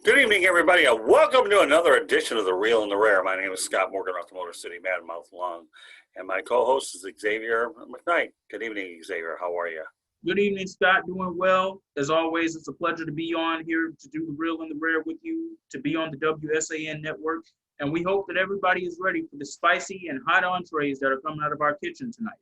Good evening, everybody, and welcome to another edition of The Real and the Rare. My name is Scott Morgan, off the Motor City Mad Mouth Long, and my co-host is Xavier McKnight. Good evening, Xavier. How are you? Good evening, Scott. Doing well. As always, it's a pleasure to be on here to do the real and the rare with you, to be on the WSAN network. And we hope that everybody is ready for the spicy and hot entrees that are coming out of our kitchen tonight.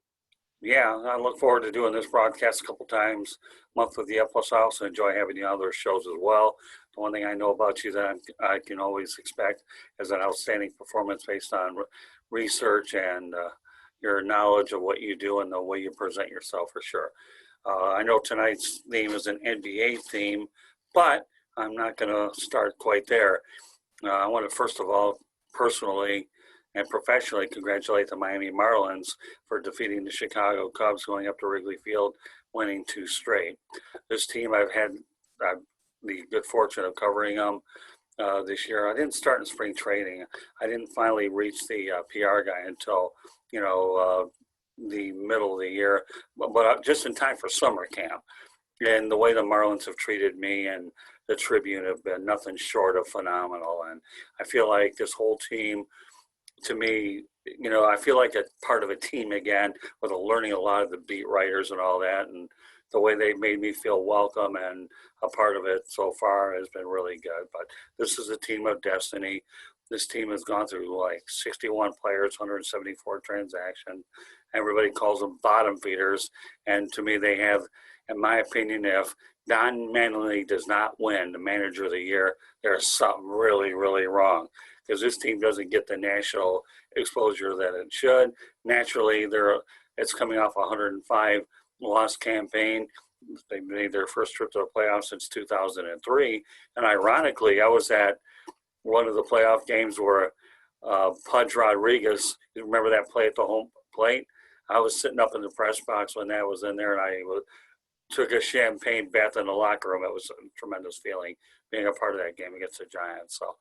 Yeah, I look forward to doing this broadcast a couple times a month with you. Plus, I also enjoy having you on other shows as well. The one thing I know about you that I can always expect is an outstanding performance based on research and your knowledge of what you do and the way you present yourself, for sure. I know tonight's theme is an NBA theme, but I'm not going to start quite there. I want to, first of all, personally and professionally congratulate the Miami Marlins for defeating the Chicago Cubs, going up to Wrigley Field, winning 2 straight. This team, I've had the good fortune of covering them this year. I didn't start in spring training. I didn't finally reach the PR guy until, the middle of the year, but just in time for summer camp. And the way the Marlins have treated me and the Tribune have been nothing short of phenomenal. And I feel like this whole team, to me, I feel like a part of a team again, with learning a lot of the beat writers and all that. And the way they've made me feel welcome and a part of it so far has been really good. But this is a team of destiny. This team has gone through like 61 players, 174 transactions. Everybody calls them bottom feeders. And to me, they have, in my opinion, if Don Mattingly does not win the manager of the year, there's something really, really wrong. Because this team doesn't get the national exposure that it should. Naturally, it's coming off a 105 loss campaign. They made their first trip to the playoffs since 2003. And ironically, I was at one of the playoff games where Pudge Rodriguez, you remember that play at the home plate? I was sitting up in the press box when that was in there, and I took a champagne bath in the locker room. It was a tremendous feeling being a part of that game against the Giants. So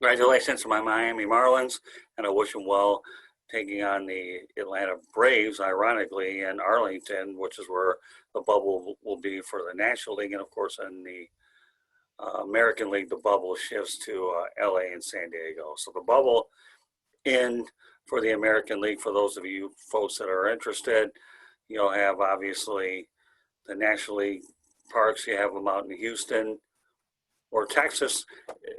congratulations to my Miami Marlins, and I wish them well taking on the Atlanta Braves, ironically, in Arlington, which is where the bubble will be for the National League. And, of course, in the American League, the bubble shifts to LA and San Diego. So the bubble in for the American League, for those of you folks that are interested, you'll have, obviously, the National League parks. You have them out in Houston, or Texas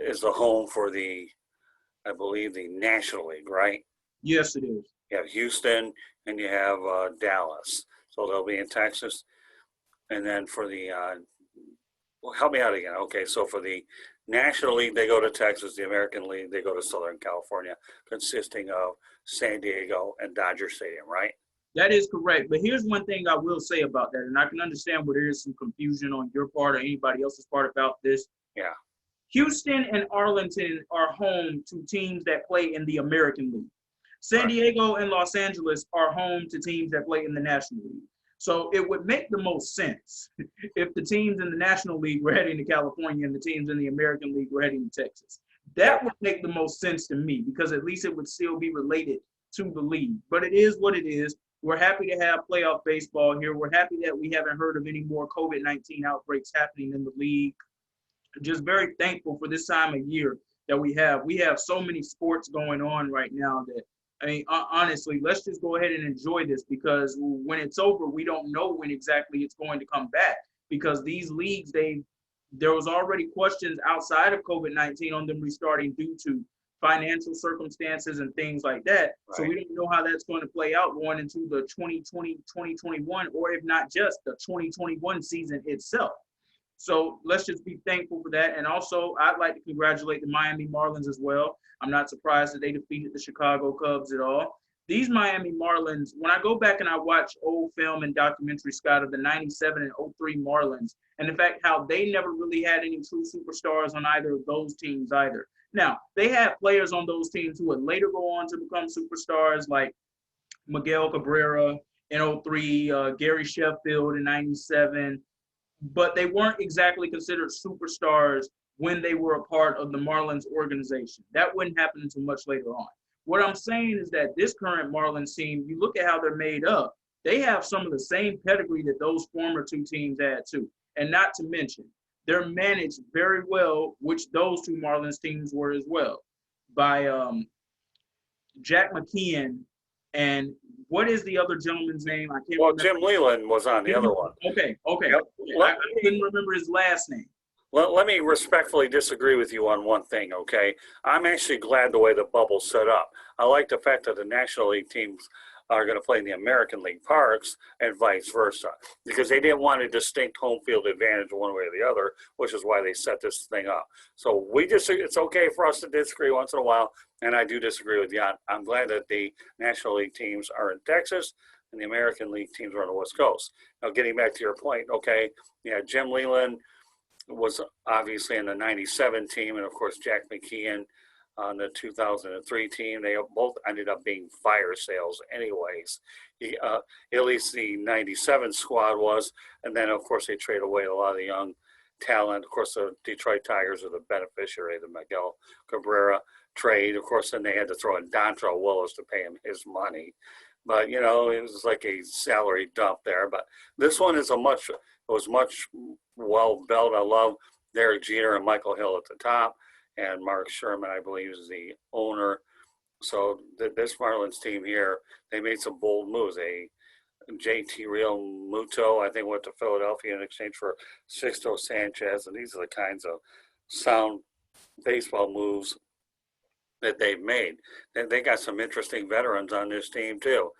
is the home for I believe, the National League, right? Yes, it is. You have Houston and you have Dallas. So they'll be in Texas. And then for the, help me out again. Okay, so for the National League, they go to Texas. The American League, they go to Southern California, consisting of San Diego and Dodger Stadium, right? That is correct. But here's one thing I will say about that, and I can understand where there is some confusion on your part or anybody else's part about this. Yeah. Houston and Arlington are home to teams that play in the American League. San Diego and Los Angeles are home to teams that play in the National League. So it would make the most sense if the teams in the National League were heading to California and the teams in the American League were heading to Texas. That would make the most sense to me, because at least it would still be related to the league. But it is what it is. We're happy to have playoff baseball here. We're happy that we haven't heard of any more COVID-19 outbreaks happening in the league. Just very thankful for this time of year that we have. We have so many sports going on right now that, I mean, honestly, let's just go ahead and enjoy this, because when it's over, we don't know when exactly it's going to come back, because these leagues, there was already questions outside of COVID-19 on them restarting due to financial circumstances and things like that. Right. So we don't know how that's going to play out going into the 2020, 2021, or if not just the 2021 season itself. So let's just be thankful for that. And also, I'd like to congratulate the Miami Marlins as well. I'm not surprised that they defeated the Chicago Cubs at all. These Miami Marlins, when I go back and I watch old film and documentary, Scott, of the 97 and 03 Marlins, and the fact how they never really had any true superstars on either of those teams either. Now, they had players on those teams who would later go on to become superstars, like Miguel Cabrera in 03, Gary Sheffield in 97, but they weren't exactly considered superstars when they were a part of the Marlins organization. That wouldn't happen until much later on. What I'm saying is that this current Marlins team, you look at how they're made up, they have some of the same pedigree that those former two teams had too. And not to mention, they're managed very well, which those two Marlins teams were as well, by Jack McKeon and what is the other gentleman's name? I can't Well, remember. Jim Leland was on the other one. Okay. Yep. I couldn't remember his last name. Let me respectfully disagree with you on one thing, okay? I'm actually glad the way the bubble's set up. I like the fact that the National League teams are going to play in the American League parks and vice versa, because they didn't want a distinct home field advantage one way or the other, which is why they set this thing up. So it's okay for us to disagree once in a while, and I do disagree with you. I'm glad that the National League teams are in Texas and the American League teams are on the West Coast. Now, getting back to your point, okay, yeah, Jim Leland was obviously in the 97 team, and of course Jack McKeon on the 2003 team. They both ended up being fire sales anyways. At least the 97 squad was, and then of course they trade away a lot of the young talent. Of course the Detroit Tigers are the beneficiary of the Miguel Cabrera trade. Of course then they had to throw in Dontrell Willis to pay him his money. But, you know, it was like a salary dump there. But this one is was much well built. I love Derek Jeter and Michael Hill at the top, and Mark Sherman, I believe, is the owner. So this Marlins team here, they made some bold moves. JT Real Muto, I think, went to Philadelphia in exchange for Sixto Sanchez, and these are the kinds of sound baseball moves that they've made. They got some interesting veterans on this team too.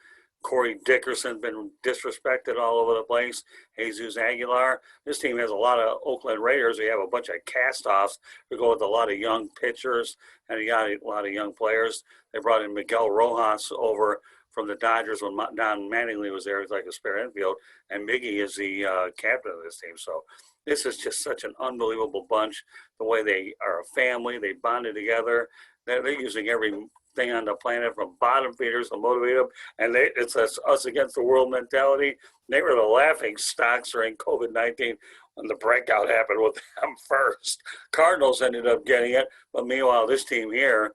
Corey Dickerson's been disrespected all over the place. Jesus Aguilar. This team has a lot of Oakland Raiders. We have a bunch of cast-offs. We go with a lot of young pitchers and a lot of young players. They brought in Miguel Rojas over from the Dodgers when Don Mattingly was there. He's like a spare infield. And Miggy is the captain of this team. So this is just such an unbelievable bunch. The way they are a family. They bonded together. They're using everything on the planet from bottom feeders to motivate them, and it's us against the world mentality. They were the laughing stocks during COVID-19 when the breakout happened with them first. Cardinals ended up getting it, but meanwhile, this team here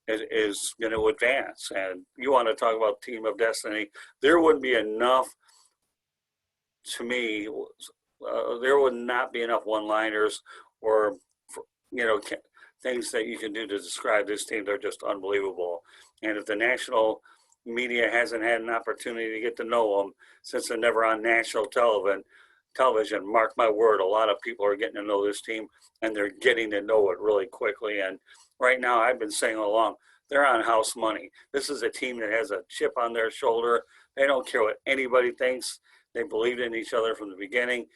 is going to advance. And you want to talk about team of destiny? There wouldn't be enough, to me, there would not be enough one-liners or, things that you can do to describe this team. They're just unbelievable. And if the national media hasn't had an opportunity to get to know them since they're never on national television, mark my word, a lot of people are getting to know this team, and they're getting to know it really quickly. And right now, I've been saying all along, they're on house money. This is a team that has a chip on their shoulder. They don't care what anybody thinks. They believed in each other from the beginning.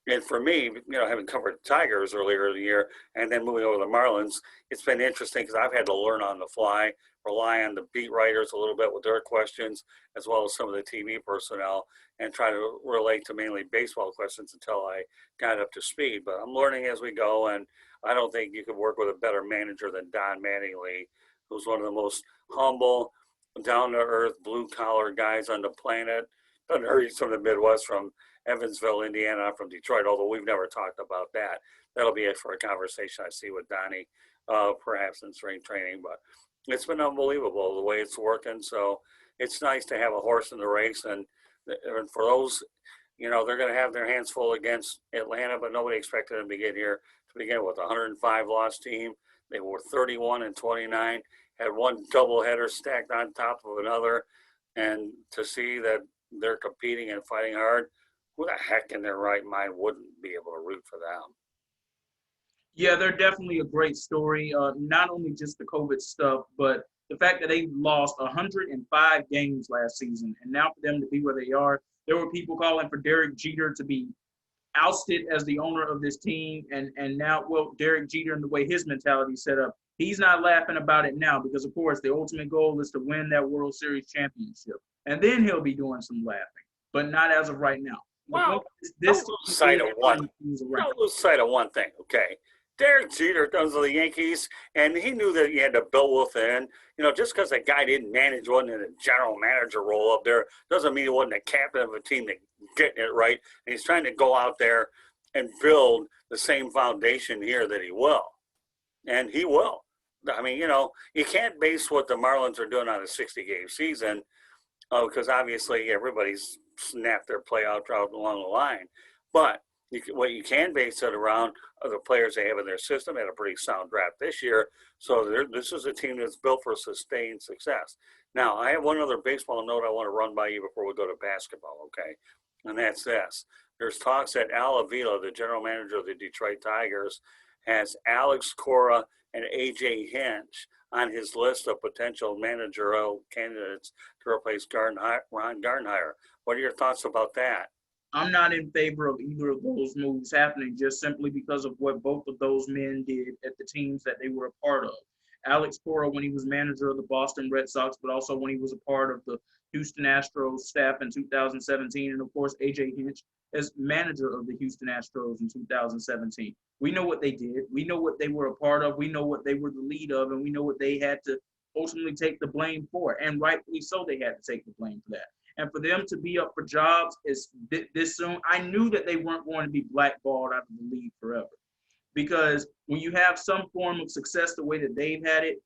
And for me, having covered the Tigers earlier in the year and then moving over to the Marlins, it's been interesting because I've had to learn on the fly, rely on the beat writers a little bit with their questions, as well as some of the TV personnel, and try to relate to mainly baseball questions until I got up to speed. But I'm learning as we go, and I don't think you could work with a better manager than Don Mattingly, who's one of the most humble, down-to-earth, blue-collar guys on the planet. Doesn't hurt he's from the Midwest, from Evansville, Indiana. I'm from Detroit, although we've never talked about that. That'll be it for a conversation I see with Donnie, perhaps in spring training. But it's been unbelievable the way it's working. So it's nice to have a horse in the race. And for those, they're going to have their hands full against Atlanta, but nobody expected them to get here to begin with. A 105-loss team. They were 31-29, had one doubleheader stacked on top of another. And to see that they're competing and fighting hard, who the heck in their right mind wouldn't be able to root for them? Yeah, they're definitely a great story. Not only just the COVID stuff, but the fact that they lost 105 games last season, and now for them to be where they are, there were people calling for Derek Jeter to be ousted as the owner of this team, and now, well, Derek Jeter and the way his mentality is set up, he's not laughing about it now because, of course, the ultimate goal is to win that World Series championship, and then he'll be doing some laughing, but not as of right now. Well, don't lose sight of one thing, okay? Derek Jeter comes to the Yankees, and he knew that he had to build within. Just because a guy didn't manage, wasn't in a general manager role up there, doesn't mean he wasn't a captain of a team that getting it right. And he's trying to go out there and build the same foundation here that he will. And he will. I mean, you can't base what the Marlins are doing on a 60-game season because obviously everybody's snapped their playoff drought along the line. But what you can base it around are the players they have in their system. They had a pretty sound draft this year, so this is a team that's built for sustained success. Now, I have one other baseball note I want to run by you before we go to basketball, okay? And that's this. There's talks that Al Avila, the general manager of the Detroit Tigers, has Alex Cora and A.J. Hinch on his list of potential managerial candidates to replace Ron Gardenhire. What are your thoughts about that? I'm not in favor of either of those moves happening just simply because of what both of those men did at the teams that they were a part of. Alex Cora when he was manager of the Boston Red Sox, but also when he was a part of the Houston Astros staff in 2017, and of course A.J. Hinch as manager of the Houston Astros in 2017. We know what they did. We know what they were a part of. We know what they were the lead of, and we know what they had to ultimately take the blame for. And rightfully so, they had to take the blame for that. And for them to be up for jobs this soon, I knew that they weren't going to be blackballed out of the league forever. Because when you have some form of success the way that they've had it,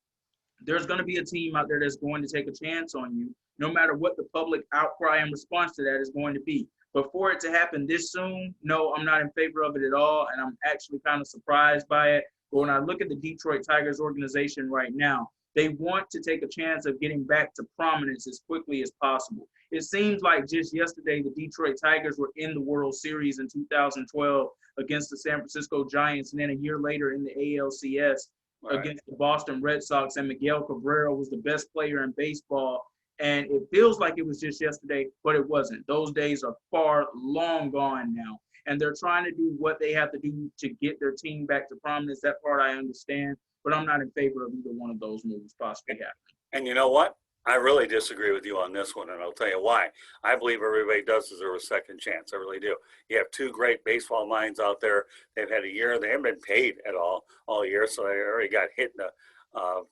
there's going to be a team out there that's going to take a chance on you, no matter what the public outcry and response to that is going to be. But for it to happen this soon, no, I'm not in favor of it at all, and I'm actually kind of surprised by it. But when I look at the Detroit Tigers organization right now, they want to take a chance of getting back to prominence as quickly as possible. It seems like just yesterday the Detroit Tigers were in the World Series in 2012 against the San Francisco Giants, and then a year later in the ALCS against the Boston Red Sox, and Miguel Cabrera was the best player in baseball. And it feels like it was just yesterday, but it wasn't. Those days are far long gone now. And they're trying to do what they have to do to get their team back to prominence. That part I understand, but I'm not in favor of either one of those moves possibly happening. And you know what? I really disagree with you on this one, and I'll tell you why. I believe everybody does deserve a second chance. I really do. You have two great baseball minds out there. They've had a year. They haven't been paid at all year, so they already got hit in the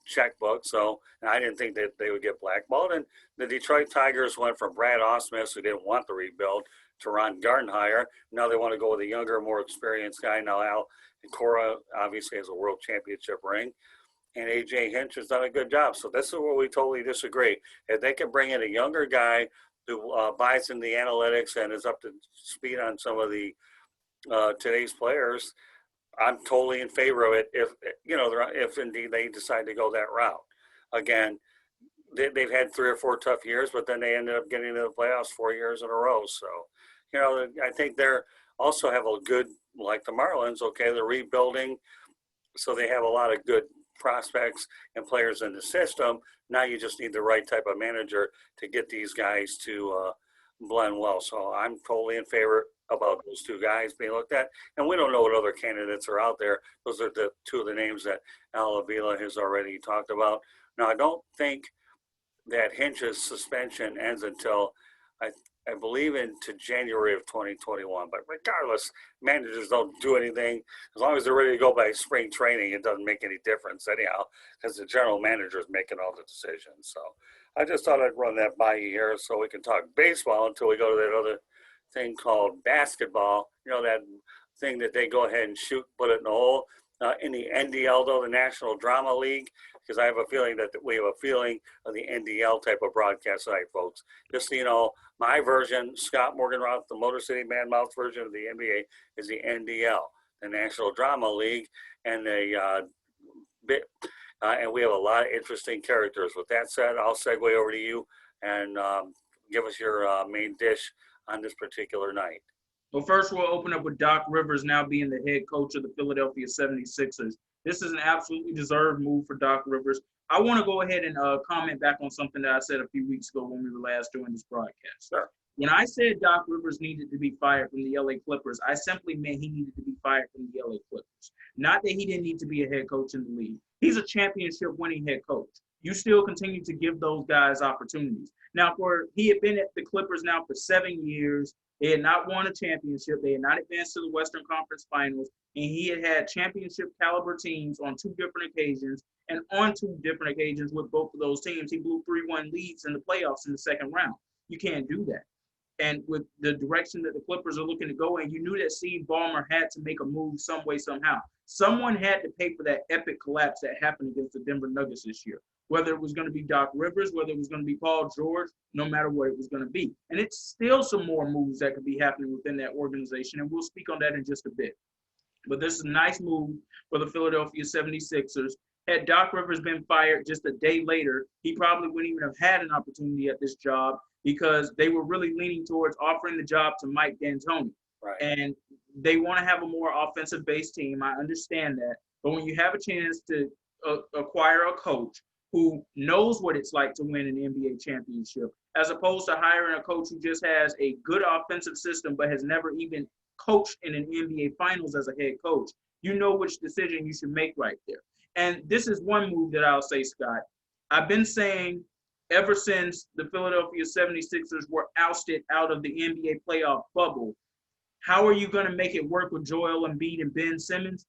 checkbook. So and I didn't think that they would get blackballed. And the Detroit Tigers went from Brad Ausmus, who didn't want the rebuild, to Ron Gardenhire. Now they want to go with a younger, more experienced guy. Now Al and Cora obviously has a world championship ring. And A.J. Hinch has done a good job. So this is where we totally disagree. If they can bring in a younger guy who buys in the analytics and is up to speed on some of the today's players, I'm totally in favor of it if indeed they decide to go that route. Again, they've had 3 or 4 tough years, but then they ended up getting to the playoffs 4 years in a row. So, I think they're also have a good, like the Marlins, okay, they're rebuilding. So they have a lot of good prospects and players in the system. Now you just need the right type of manager to get these guys to blend well. So I'm totally in favor about those two guys being looked at. And we don't know what other candidates are out there. Those are the 2 of the names that Al Avila has already talked about. Now, I don't think that Hinch's suspension ends until I believe into January of 2021. But regardless, managers don't do anything. As long as they're ready to go by spring training, it doesn't make any difference anyhow, because the general manager is making all the decisions. So I just thought I'd run that by you here so we can talk baseball until we go to that other thing called basketball. That thing that they go ahead and shoot, put it in the hole. In the NDL, though, the National Drama League, because I have a feeling that we have a feeling of the NDL type of broadcast tonight, folks. Just so you know, my version, Scott Morganroth, the Motor City Man Mouth version of the NBA, is the NDL, the National Drama League, and and we have a lot of interesting characters. With that said, I'll segue over to you and give us your main dish on this particular night. Well, first we'll open up with Doc Rivers now being the head coach of the Philadelphia 76ers. This is an absolutely deserved move for Doc Rivers. I want to go ahead and comment back on something that I said a few weeks ago when we were last doing this broadcast. Sure. When I said Doc Rivers needed to be fired from the LA Clippers, I simply meant he needed to be fired from the LA Clippers. Not that he didn't need to be a head coach in the league. He's a championship winning head coach. You still continue to give those guys opportunities. Now, he had been at the Clippers now for 7 years. They had not won a championship. They had not advanced to the Western Conference Finals. And he had championship caliber teams on 2 different occasions. And on 2 different occasions with both of those teams, he blew 3-1 leads in the playoffs in the second round. You can't do that. and with the direction that the Clippers are looking to go in, you knew that Steve Ballmer had to make a move some way, somehow. Someone had to pay for that epic collapse that happened against the Denver Nuggets this year, whether it was going to be Doc Rivers, whether it was going to be Paul George, no matter what it was going to be. And it's still some more moves that could be happening within that organization, and we'll speak on that in just a bit. But this is a nice move for the Philadelphia 76ers. Had Doc Rivers been fired just a day later, he probably wouldn't even have had an opportunity at this job because they were really leaning towards offering the job to Mike D'Antoni. Right. And they want to have a more offensive-based team. I understand that. But when you have a chance to acquire a coach who knows what it's like to win an NBA championship, as opposed to hiring a coach who just has a good offensive system but has never even coached in an NBA Finals as a head coach, you know which decision you should make right there. And this is one move that I'll say, Scott. I've been saying ever since the Philadelphia 76ers were ousted out of the NBA playoff bubble, how are you going to make it work with Joel Embiid and Ben Simmons?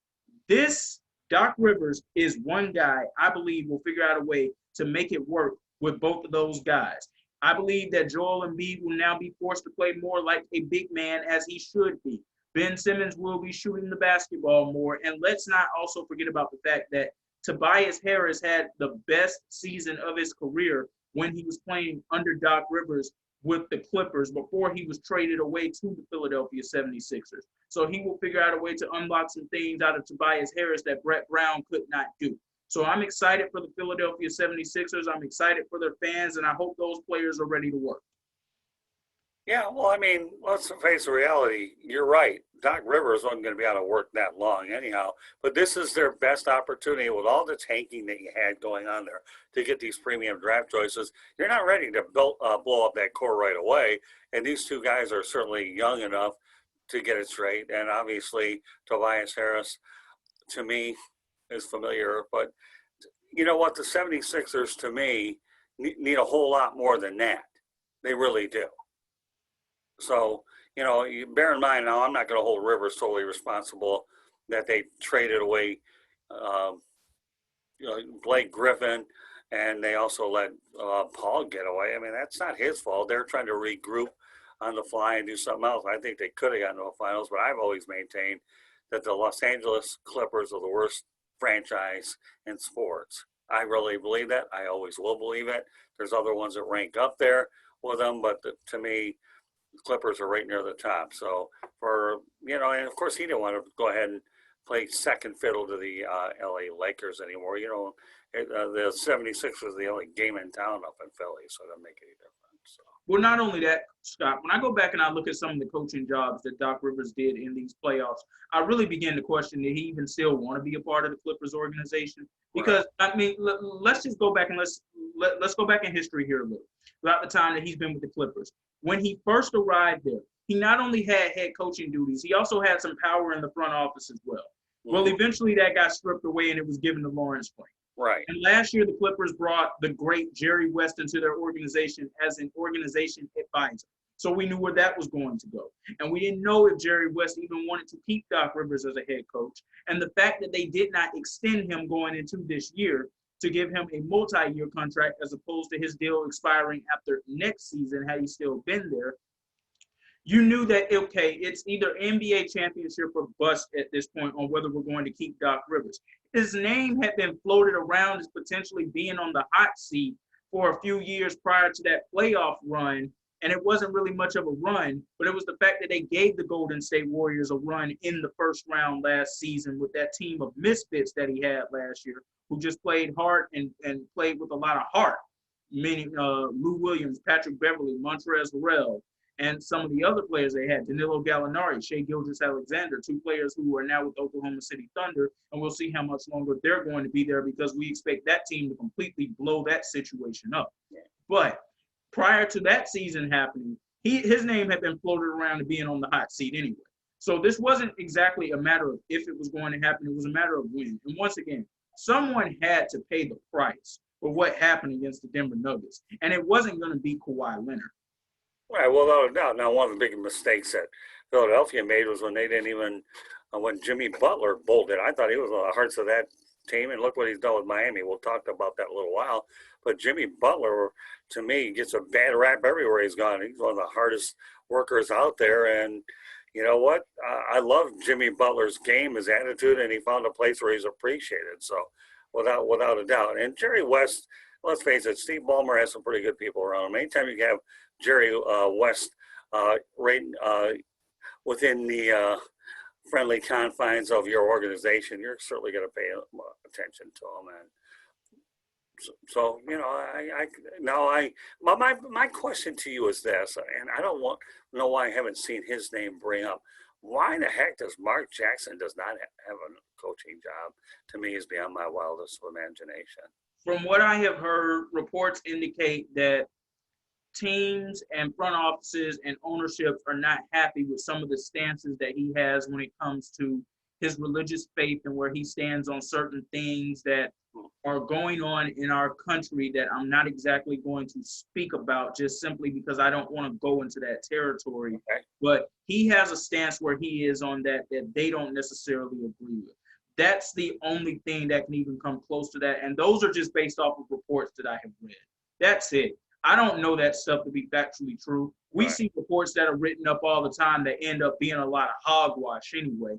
This Doc Rivers is one guy I believe will figure out a way to make it work with both of those guys. I believe that Joel Embiid will now be forced to play more like a big man as he should be. Ben Simmons will be shooting the basketball more. And let's not also forget about the fact that Tobias Harris had the best season of his career when he was playing under Doc Rivers with the Clippers before he was traded away to the Philadelphia 76ers. So he will figure out a way to unlock some things out of Tobias Harris that Brett Brown could not do. So I'm excited for the Philadelphia 76ers. I'm excited for their fans, and I hope those players are ready to work. Yeah, well, I mean, let's face the reality. You're right. Doc Rivers wasn't going to be out of work that long anyhow. But this is their best opportunity with all the tanking that you had going on there to get these premium draft choices. You're not ready to blow up that core right away. And these two guys are certainly young enough to get it straight. And obviously, Tobias Harris, to me, is familiar. But you know what? The 76ers, to me, need a whole lot more than that. They really do. So, you know, you bear in mind now, I'm not going to hold Rivers totally responsible that they traded away Blake Griffin, and they also let Paul get away. I mean, that's not his fault. They're trying to regroup on the fly and do something else. I think they could have gotten to the finals, but I've always maintained that the Los Angeles Clippers are the worst franchise in sports. I really believe that. I always will believe it. There's other ones that rank up there with them, but to me, the Clippers are right near the top. So and of course he didn't want to go ahead and play second fiddle to the LA Lakers anymore. The 76ers was the only game in town up in Philly, so it doesn't make any difference. So. Well, not only that, Scott, when I go back and I look at some of the coaching jobs that Doc Rivers did in these playoffs, I really begin to question that he even still want to be a part of the Clippers organization. Because, right. I mean, let's just go back and let's go back in history here a little. Throughout the time that he's been with the Clippers. When he first arrived there, he not only had head coaching duties, he also had some power in the front office as well. Mm-hmm. Well, eventually that got stripped away and it was given to Lawrence Frank. Right. And last year, the Clippers brought the great Jerry West into their organization as an organization advisor. So we knew where that was going to go. And we didn't know if Jerry West even wanted to keep Doc Rivers as a head coach. And the fact that they did not extend him going into this year to give him a multi-year contract as opposed to his deal expiring after next season had he still been there, you knew that, okay, it's either NBA championship or bust at this point on whether we're going to keep Doc Rivers. His name had been floated around as potentially being on the hot seat for a few years prior to that playoff run, and it wasn't really much of a run, but it was the fact that they gave the Golden State Warriors a run in the first round last season with that team of misfits that he had last year, who just played hard and played with a lot of heart, meaning Lou Williams, Patrick Beverley, Montrezl Harrell, and some of the other players they had, Danilo Gallinari, Shai Gilgeous-Alexander, two players who are now with Oklahoma City Thunder, and we'll see how much longer they're going to be there because we expect that team to completely blow that situation up. But prior to that season happening, his name had been floated around to being on the hot seat anyway. So this wasn't exactly a matter of if it was going to happen, it was a matter of when. And once again, someone had to pay the price for what happened against the Denver Nuggets, and it wasn't going to be Kawhi Leonard. Right, well, no doubt. Now, one of the big mistakes that Philadelphia made was when they didn't even when Jimmy Butler bolted. I thought he was one of the hearts of that team, and look what he's done with Miami. We'll talk about that in a little while. But Jimmy Butler, to me, gets a bad rap everywhere he's gone. He's one of the hardest workers out there, and you know what? I love Jimmy Butler's game, his attitude, and he found a place where he's appreciated. So, without a doubt. And Jerry West, let's face it, Steve Ballmer has some pretty good people around him. Anytime you have Jerry West right within the friendly confines of your organization, you're certainly going to pay attention to him. And so you know, my question to you is this, and I don't know why I haven't seen his name bring up. Why the heck does Mark Jackson does not have a coaching job? To me, is beyond my wildest imagination. From what I have heard, reports indicate that teams and front offices and ownerships are not happy with some of the stances that he has when it comes to his religious faith and where he stands on certain things that are going on in our country that I'm not exactly going to speak about, just simply because I don't want to go into that territory. Okay. But he has a stance where he is on that they don't necessarily agree with. That's the only thing that can even come close to that. And those are just based off of reports that I have read. That's it. I don't know that stuff to be factually true. We see reports that are written up all the time that end up being a lot of hogwash anyway.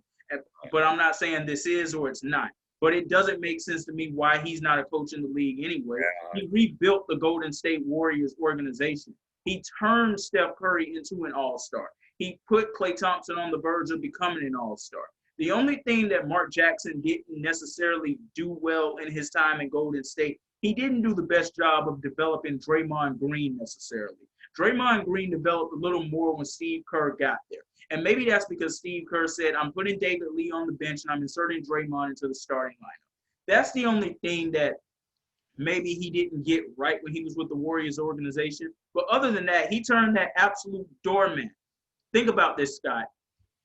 But I'm not saying this is or it's not. But it doesn't make sense to me why he's not a coach in the league anyway. Yeah. He rebuilt the Golden State Warriors organization. He turned Steph Curry into an all-star. He put Klay Thompson on the verge of becoming an all-star. The only thing that Mark Jackson didn't necessarily do well in his time in Golden State, he didn't do the best job of developing Draymond Green necessarily. Draymond Green developed a little more when Steve Kerr got there. And maybe that's because Steve Kerr said, I'm putting David Lee on the bench and I'm inserting Draymond into the starting lineup. That's the only thing that maybe he didn't get right when he was with the Warriors organization. But other than that, he turned that absolute doormat. Think about this, Scott.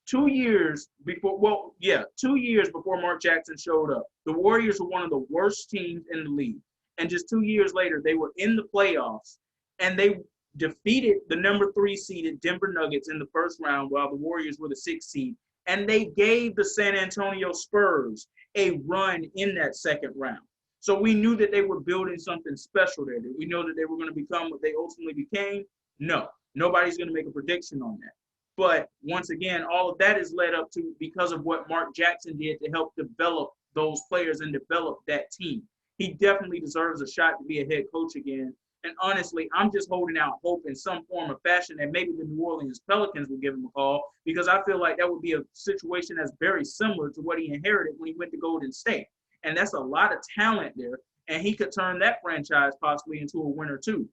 2 years before Mark Jackson showed up, the Warriors were one of the worst teams in the league. And just 2 years later, they were in the playoffs, and they defeated the number 3 seeded Denver Nuggets in the first round while the Warriors were the 6th seed. And they gave the San Antonio Spurs a run in that second round. So we knew that they were building something special there. Did we know that they were going to become what they ultimately became? No. Nobody's going to make a prediction on that. But once again, all of that is led up to because of what Mark Jackson did to help develop those players and develop that team. He definitely deserves a shot to be a head coach again. And honestly, I'm just holding out hope in some form of fashion that maybe the New Orleans Pelicans will give him a call, because I feel like that would be a situation that's very similar to what he inherited when he went to Golden State. And that's a lot of talent there, and he could turn that franchise possibly into a winner too.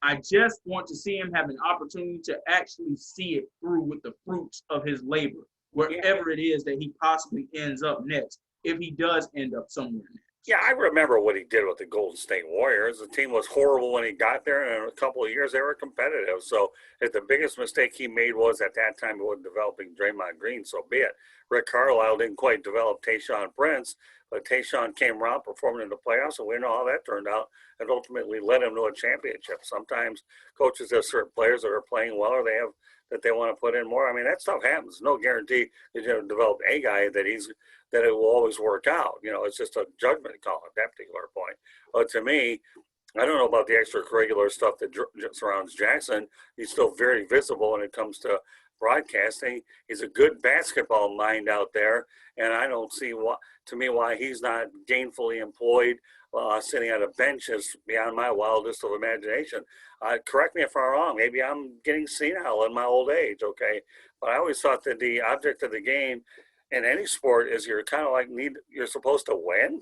I just want to see him have an opportunity to actually see it through with the fruits of his labor, wherever it is that he possibly ends up next, if he does end up somewhere next. Yeah, I remember what he did with the Golden State Warriors. The team was horrible when he got there, and in a couple of years they were competitive. So if the biggest mistake he made was at that time he wasn't developing Draymond Green, so be it. Rick Carlisle didn't quite develop Tayshaun Prince, but Tayshaun came around, performing in the playoffs, and we know how that turned out, and ultimately led him to a championship. Sometimes coaches have certain players that are playing well, or they have that they want to put in more. I mean, that stuff happens. No guarantee that you develop a guy that it will always work out. You know, it's just a judgment call at that particular point. But to me, I don't know about the extracurricular stuff that surrounds Jackson. He's still very visible when it comes to broadcasting. He's a good basketball mind out there, and I don't see why he's not gainfully employed. Sitting on a bench is beyond my wildest of imagination. Correct me if I'm wrong. Maybe I'm getting senile in my old age, okay? But I always thought that the object of the game in any sport is you're kind of like you're supposed to win.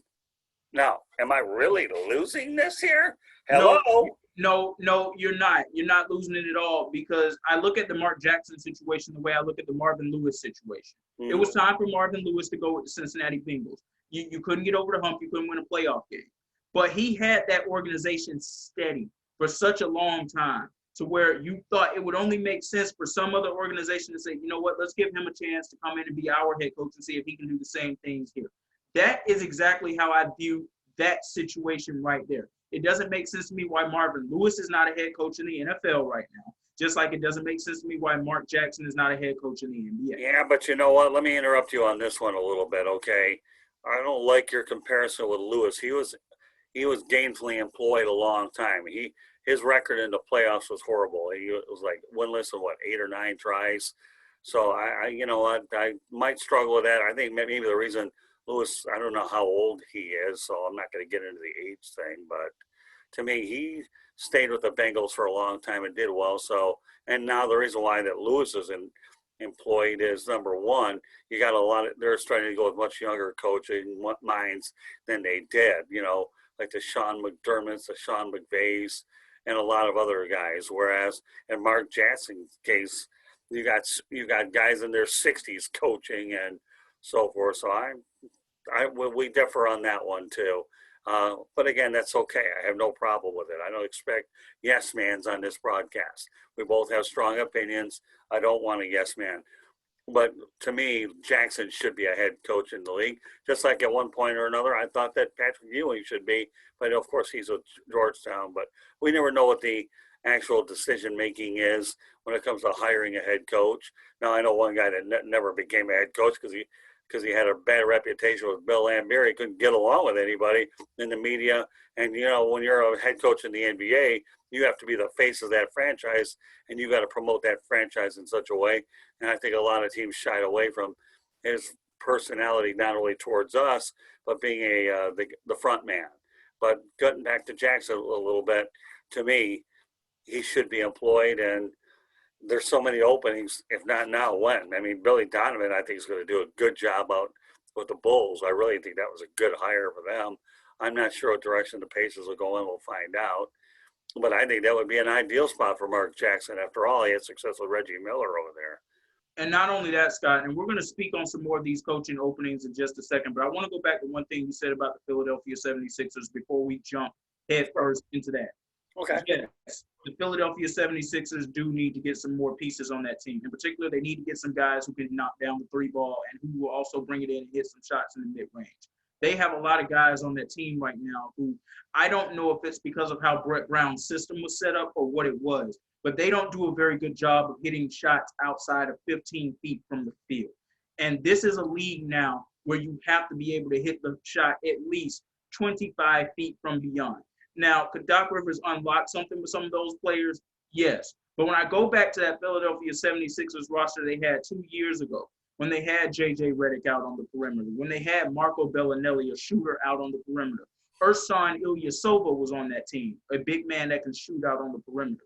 Now, am I really losing this here? Hello? No, you're not. You're not losing it at all, because I look at the Mark Jackson situation the way I look at the Marvin Lewis situation. It was time for Marvin Lewis to go with the Cincinnati Bengals. You couldn't get over the hump. You couldn't win a playoff game. But he had that organization steady for such a long time to where you thought it would only make sense for some other organization to say, you know what, let's give him a chance to come in and be our head coach and see if he can do the same things here. That is exactly how I view that situation right there. It doesn't make sense to me why Marvin Lewis is not a head coach in the NFL right now. Just like it doesn't make sense to me why Mark Jackson is not a head coach in the NBA. Yeah, but you know what? Let me interrupt you on this one a little bit, okay? I don't like your comparison with Lewis. He was gainfully employed a long time. His record in the playoffs was horrible. He was like winless in 8 or 9 tries. So I you know what, I might struggle with that. I think maybe the reason Lewis, I don't know how old he is, so I'm not going to get into the age thing, but to me, he stayed with the Bengals for a long time and did well. So, and now the reason why that Lewis is employed is number one, you got a lot of, they're starting to go with much younger coaching minds than they did, like the Sean McDermott's, the Sean McVays, and a lot of other guys. Whereas in Mark Jackson's case, you got guys in their 60s coaching and so forth. So we differ on that one too. But again, that's okay. I have no problem with it. I don't expect yes mans on this broadcast. We both have strong opinions. I don't want a yes man. But to me, Jackson should be a head coach in the league. Just like at one point or another, I thought that Patrick Ewing should be. But of course, he's a Georgetown. But we never know what the actual decision making is when it comes to hiring a head coach. Now, I know one guy that never became a head coach because he had a bad reputation with Bill Laimbeer. He couldn't get along with anybody in the media. And, when you're a head coach in the NBA, you have to be the face of that franchise, and you got to promote that franchise in such a way. And I think a lot of teams shied away from his personality, not only towards us, but being the front man. But getting back to Jackson a little bit, to me, he should be employed, and there's so many openings. If not now, when? I mean, Billy Donovan, I think, is going to do a good job out with the Bulls. I really think that was a good hire for them. I'm not sure what direction the Pacers will go in. We'll find out. But I think that would be an ideal spot for Mark Jackson. After all, he had success with Reggie Miller over there. And not only that, Scott, and we're going to speak on some more of these coaching openings in just a second, but I want to go back to one thing you said about the Philadelphia 76ers before we jump head first into that. Okay. Yes, the Philadelphia 76ers do need to get some more pieces on that team. In particular, they need to get some guys who can knock down the three ball and who will also bring it in and hit some shots in the mid-range. They have a lot of guys on that team right now who I don't know if it's because of how Brett Brown's system was set up or what it was, but they don't do a very good job of hitting shots outside of 15 feet from the field. And this is a league now where you have to be able to hit the shot at least 25 feet from beyond. Now, could Doc Rivers unlock something with some of those players? Yes. But when I go back to that Philadelphia 76ers roster they had 2 years ago, when they had J.J. Redick out on the perimeter, when they had Marco Bellinelli, a shooter, out on the perimeter, Ersan Ilyasova was on that team, a big man that can shoot out on the perimeter.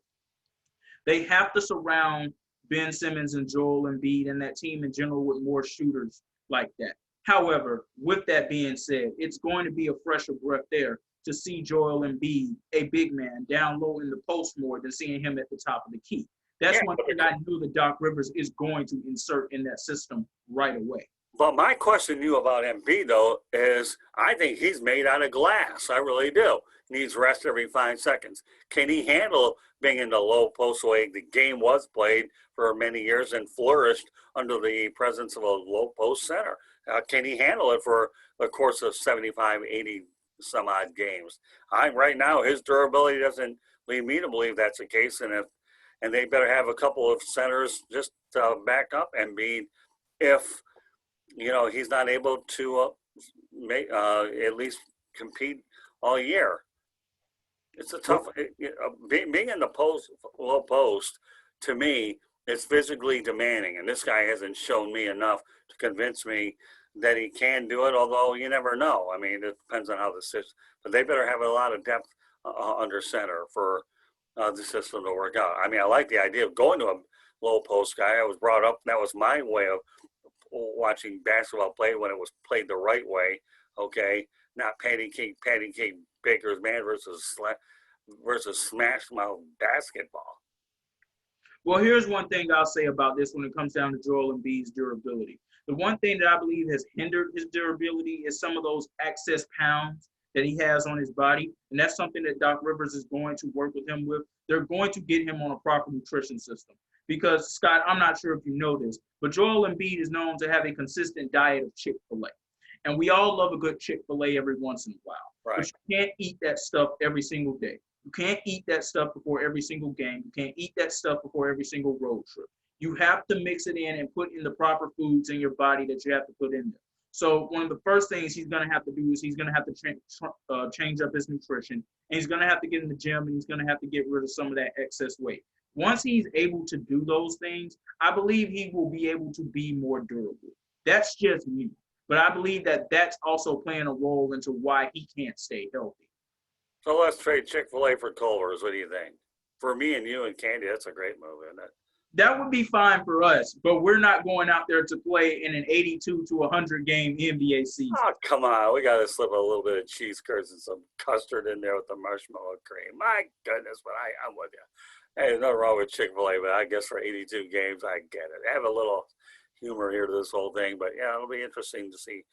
They have to surround Ben Simmons and Joel Embiid and that team in general with more shooters like that. However, with that being said, it's going to be a fresher breath there to see Joel Embiid, a big man, down low in the post more than seeing him at the top of the key. That's one thing I knew that Doc Rivers is going to insert in that system right away. But my question to you about Embiid, though, is I think he's made out of glass. I really do. Needs rest every 5 seconds. Can he handle being in the low post the way the game was played for many years and flourished under the presence of a low post center? Can he handle it for the course of 75, 80 some odd games? Right now, his durability doesn't lead me to believe that's the case. And they better have a couple of centers just to back up Embiid if he's not able to make at least compete all year. It's a tough being in the low post. To me, it's physically demanding, and this guy hasn't shown me enough to convince me that he can do it. Although you never know. I mean, it depends on how the system. But they better have a lot of depth under center for the system to work out. I mean, I like the idea of going to a low post guy. I was brought up. That was my way of watching basketball play when it was played the right way. Okay, not patty cake baker's man versus smash mouth basketball. Well, here's one thing I'll say about this when it comes down to Joel Embiid's durability. The one thing that I believe has hindered his durability is some of those excess pounds that he has on his body. And that's something that Doc Rivers is going to work with him with. They're going to get him on a proper nutrition system. Because, Scott, I'm not sure if you know this, but Joel Embiid is known to have a consistent diet of Chick-fil-A. And we all love a good Chick-fil-A every once in a while. Right. But you can't eat that stuff every single day. You can't eat that stuff before every single game. You can't eat that stuff before every single road trip. You have to mix it in and put in the proper foods in your body that you have to put in there. So one of the first things he's going to have to do is he's going to have to change up his nutrition, and he's going to have to get in the gym, and he's going to have to get rid of some of that excess weight. Once he's able to do those things, I believe he will be able to be more durable. That's just me. But I believe that that's also playing a role into why he can't stay healthy. So let's trade Chick-fil-A for Culver's. What do you think? For me and you and Candy, that's a great move, isn't it? That would be fine for us, but we're not going out there to play in an 82 to 100 game NBA season. Oh, come on. We got to slip a little bit of cheese curds and some custard in there with the marshmallow cream. My goodness, but I'm with you. Hey, there's nothing wrong with Chick-fil-A, but I guess for 82 games, I get it. I have a little humor here to this whole thing, but yeah, it'll be interesting to see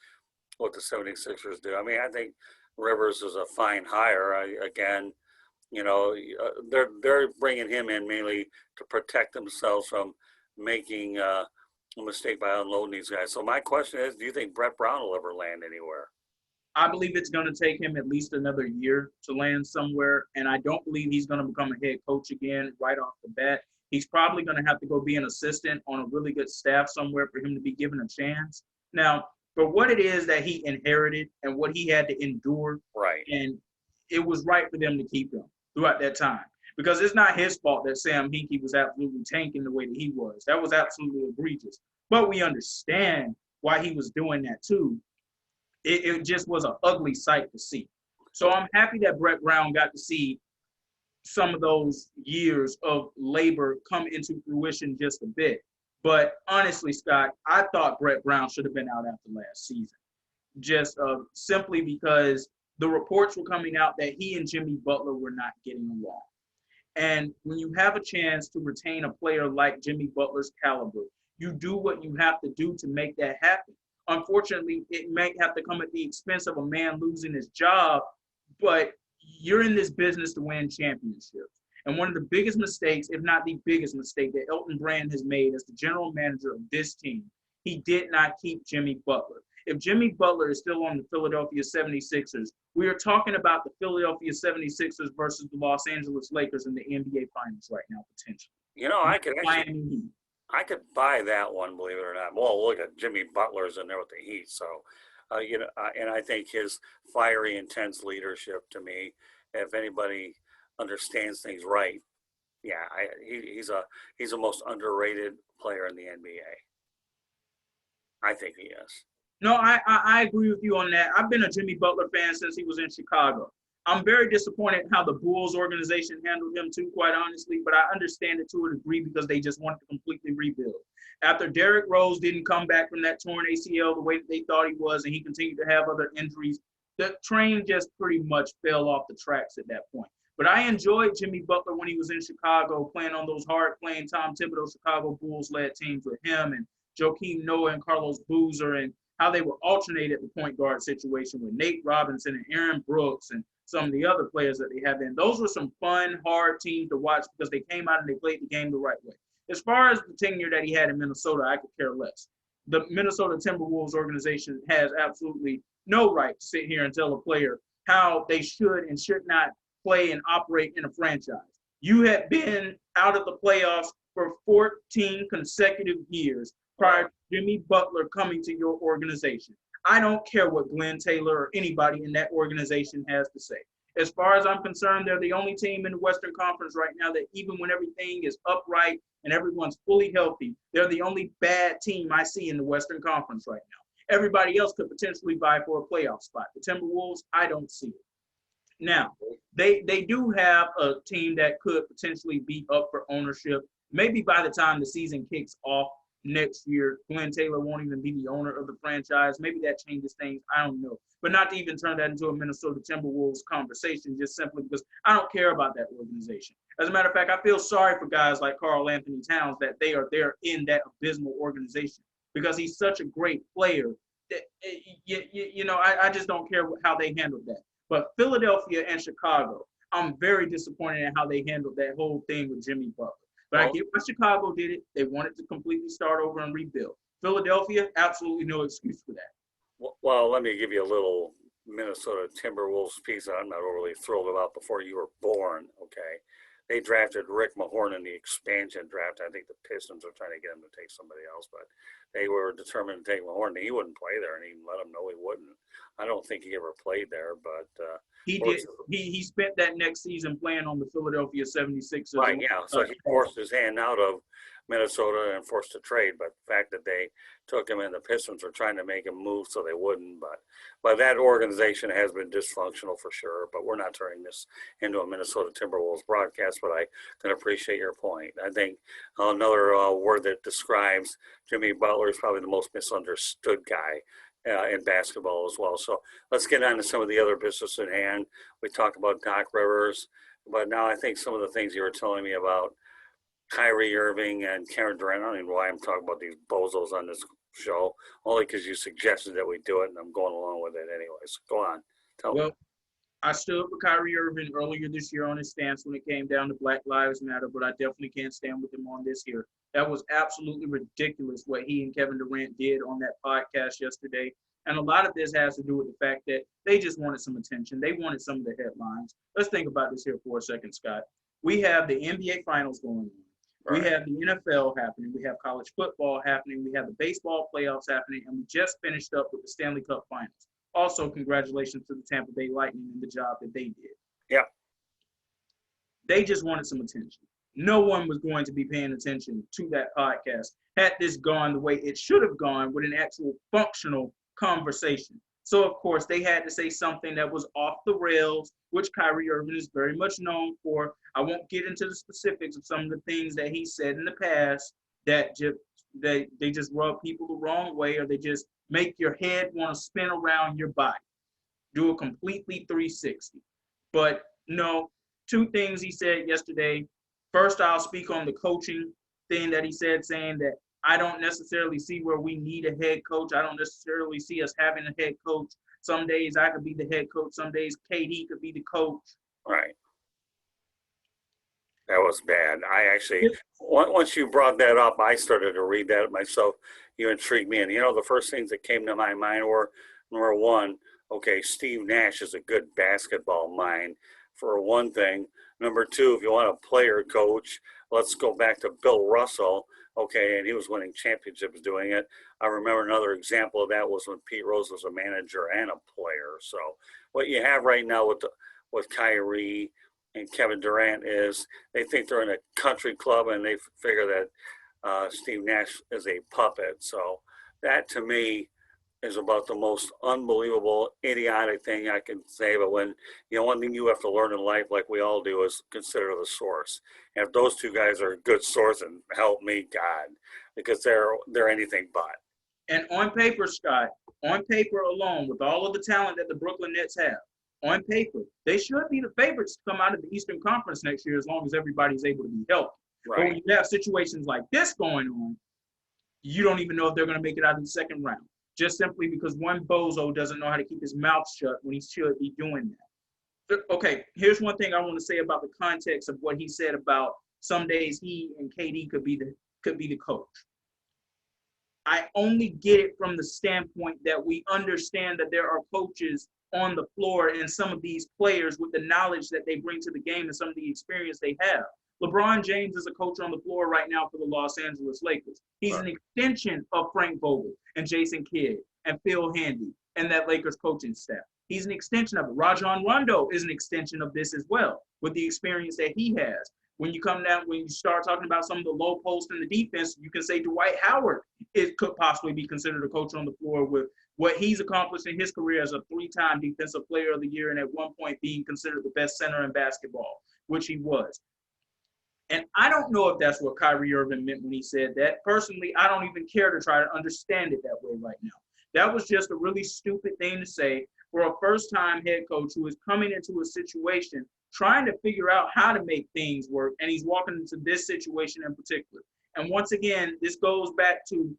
what the 76ers do. I mean, I think Rivers is a fine hire. Again, you know, they're bringing him in mainly to protect themselves from making a mistake by unloading these guys. So my question is, do you think Brett Brown will ever land anywhere? I believe it's going to take him at least another year to land somewhere, and I don't believe he's going to become a head coach again right off the bat. He's probably going to have to go be an assistant on a really good staff somewhere for him to be given a chance. Now, for what it is that he inherited and what he had to endure, right, and it was right for them to keep him throughout that time. Because it's not his fault that Sam Hinkie was absolutely tanking the way that he was. That was absolutely egregious. But we understand why he was doing that too. It just was an ugly sight to see. So I'm happy that Brett Brown got to see some of those years of labor come into fruition just a bit. But honestly, Scott, I thought Brett Brown should have been out after last season. Just simply because the reports were coming out that he and Jimmy Butler were not getting along. And when you have a chance to retain a player like Jimmy Butler's caliber, you do what you have to do to make that happen. Unfortunately, it may have to come at the expense of a man losing his job, but you're in this business to win championships. And one of the biggest mistakes, if not the biggest mistake that Elton Brand has made as the general manager of this team, he did not keep Jimmy Butler. If Jimmy Butler is still on the Philadelphia 76ers, we are talking about the Philadelphia 76ers versus the Los Angeles Lakers in the NBA Finals right now, potentially. You know, I could buy that one, believe it or not. Well, look at Jimmy Butler's in there with the Heat. So, and I think his fiery, intense leadership, to me, if anybody understands things right, yeah, he's a most underrated player in the NBA. I think he is. No, I agree with you on that. I've been a Jimmy Butler fan since he was in Chicago. I'm very disappointed how the Bulls organization handled him too, quite honestly, but I understand it to a degree because they just wanted to completely rebuild. After Derrick Rose didn't come back from that torn ACL the way that they thought he was, and he continued to have other injuries, the train just pretty much fell off the tracks at that point. But I enjoyed Jimmy Butler when he was in Chicago, playing on those hard-playing Tom Thibodeau Chicago Bulls-led teams with him and Joakim Noah and Carlos Boozer, and how they were alternated the point guard situation with Nate Robinson and Aaron Brooks and some of the other players that they have in. Those were some fun, hard teams to watch because they came out and they played the game the right way. As far as the tenure that he had in Minnesota, I could care less. The Minnesota Timberwolves organization has absolutely no right to sit here and tell a player how they should and should not play and operate in a franchise. You have been out of the playoffs for 14 consecutive years prior to Jimmy Butler coming to your organization. I don't care what Glenn Taylor or anybody in that organization has to say. As far as I'm concerned, they're the only team in the Western Conference right now that even when everything is upright and everyone's fully healthy, they're the only bad team I see in the Western Conference right now. Everybody else could potentially vie for a playoff spot. The Timberwolves, I don't see it. Now, they do have a team that could potentially be up for ownership. Maybe by the time the season kicks off next year, Glenn Taylor won't even be the owner of the franchise. Maybe that changes things. I don't know. But not to even turn that into a Minnesota Timberwolves conversation, just simply because I don't care about that organization. As a matter of fact, I feel sorry for guys like Karl Anthony Towns that they are there in that abysmal organization because he's such a great player. That, I just don't care how they handled that. But Philadelphia and Chicago, I'm very disappointed in how they handled that whole thing with Jimmy Butler. But I get why Chicago did it. They wanted to completely start over and rebuild. Philadelphia, absolutely no excuse for that. Well, let me give you a little Minnesota Timberwolves piece that I'm not overly thrilled about before you were born, okay? They drafted Rick Mahorn in the expansion draft. I think the Pistons are trying to get him to take somebody else, but they were determined to take Mahorn. He wouldn't play there, and he let them know he wouldn't. I don't think he ever played there, but he did. He spent that next season playing on the Philadelphia 76ers. Right, yeah. So he forced his hand out of Minnesota and forced a trade. But the fact that they took him and the Pistons were trying to make him move so they wouldn't. But that organization has been dysfunctional for sure. But we're not turning this into a Minnesota Timberwolves broadcast, but I can appreciate your point. I think another word that describes Jimmy Butler is probably the most misunderstood guy in basketball as well. So let's get on to some of the other business at hand. We talked about Doc Rivers, but now I think some of the things you were telling me about Kyrie Irving and Kevin Durant, I don't even know why I'm talking about these bozos on this show, only because you suggested that we do it, and I'm going along with it anyways. Go on. Tell me. I stood with Kyrie Irving earlier this year on his stance when it came down to Black Lives Matter, but I definitely can't stand with him on this year. That was absolutely ridiculous what he and Kevin Durant did on that podcast yesterday. And a lot of this has to do with the fact that they just wanted some attention. They wanted some of the headlines. Let's think about this here for a second, Scott. We have the NBA Finals going on. Right. We have the NFL happening. We have college football happening. We have the baseball playoffs happening. And we just finished up with the Stanley Cup Finals. Also, congratulations to the Tampa Bay Lightning and the job that they did. Yeah. They just wanted some attention. No one was going to be paying attention to that podcast had this gone the way it should have gone with an actual functional conversation. So, of course, they had to say something that was off the rails, which Kyrie Irving is very much known for. I won't get into the specifics of some of the things that he said in the past that they just rub people the wrong way, or they just make your head want to spin around your body. Do a completely 360. But no, two things he said yesterday. First, I'll speak on the coaching thing that he said, saying that I don't necessarily see where we need a head coach. I don't necessarily see us having a head coach. Some days I could be the head coach. Some days KD could be the coach. Right. That was bad. I actually, once you brought that up, I started to read that myself. You intrigued me. And, the first things that came to my mind were, number one, okay, Steve Nash is a good basketball mind, for one thing. Number two, if you want a player coach, let's go back to Bill Russell. Okay, and he was winning championships doing it. I remember another example of that was when Pete Rose was a manager and a player. So what you have right now with Kyrie and Kevin Durant is they think they're in a country club and they figure that Steve Nash is a puppet. So that to me is about the most unbelievable, idiotic thing I can say. But when, one thing you have to learn in life, like we all do, is consider the source. And if those two guys are a good source, and help me, God, because they're anything but. And on paper, Scott, on paper alone, with all of the talent that the Brooklyn Nets have, on paper, they should be the favorites to come out of the Eastern Conference next year as long as everybody's able to be healthy. Right. But when you have situations like this going on, you don't even know if they're going to make it out of the second round. Just simply because one bozo doesn't know how to keep his mouth shut when he should be doing that. Okay, here's one thing I want to say about the context of what he said about some days he and KD could be the coach. I only get it from the standpoint that we understand that there are coaches on the floor and some of these players with the knowledge that they bring to the game and some of the experience they have. LeBron James is a coach on the floor right now for the Los Angeles Lakers. He's an extension of Frank Vogel and Jason Kidd and Phil Handy and that Lakers coaching staff. He's an extension of it. Rajon Rondo is an extension of this as well with the experience that he has. When you start talking about some of the low post in the defense, you can say Dwight Howard could possibly be considered a coach on the floor with what he's accomplished in his career as a 3-time Defensive Player of the Year and at one point being considered the best center in basketball, which he was. And I don't know if that's what Kyrie Irving meant when he said that. Personally, I don't even care to try to understand it that way right now. That was just a really stupid thing to say for a first-time head coach who is coming into a situation trying to figure out how to make things work, and he's walking into this situation in particular. And once again, this goes back to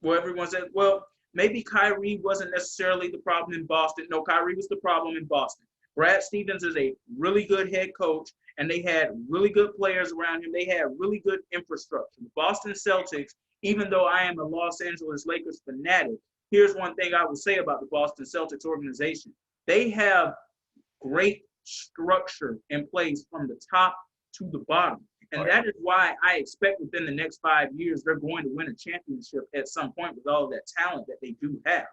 where everyone said, well, maybe Kyrie wasn't necessarily the problem in Boston. No, Kyrie was the problem in Boston. Brad Stevens is a really good head coach, and they had really good players around him. They had really good infrastructure. The Boston Celtics, even though I am a Los Angeles Lakers fanatic, here's one thing I will say about the Boston Celtics organization. They have great structure in place from the top to the bottom. And that is why I expect within the next 5 years, they're going to win a championship at some point with all that talent that they do have.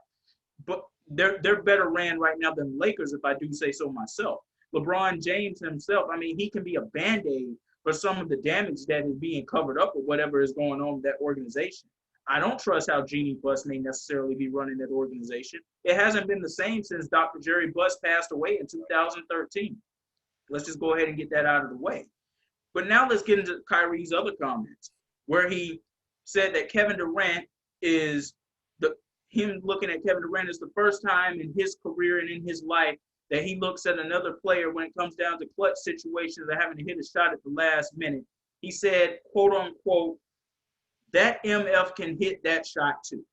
But they're better ran right now than Lakers, if I do say so myself. LeBron James himself, I mean, he can be a Band-Aid for some of the damage that is being covered up with whatever is going on with that organization. I don't trust how Jeannie Buss may necessarily be running that organization. It hasn't been the same since Dr. Jerry Buss passed away in 2013. Let's just go ahead and get that out of the way. But now let's get into Kyrie's other comments, where he said that Kevin Durant is him looking at Kevin Durant is the first time in his career and in his life that he looks at another player when it comes down to clutch situations of having to hit a shot at the last minute. He said, quote unquote, that MF can hit that shot too.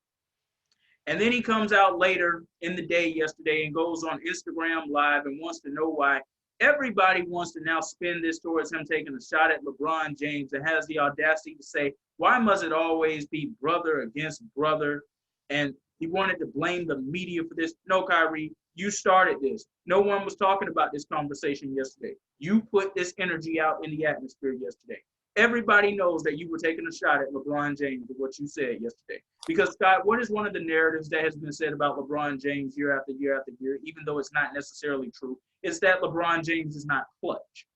And then he comes out later in the day yesterday and goes on Instagram Live and wants to know why everybody wants to now spin this towards him taking a shot at LeBron James and has the audacity to say, why must it always be brother against brother? And he wanted to blame the media for this. No, Kyrie, you started this. No one was talking about this conversation yesterday. You put this energy out in the atmosphere yesterday. Everybody knows that you were taking a shot at LeBron James with what you said yesterday. Because, Scott, what is one of the narratives that has been said about LeBron James year after year after year, even though it's not necessarily true, is that LeBron James is not clutch.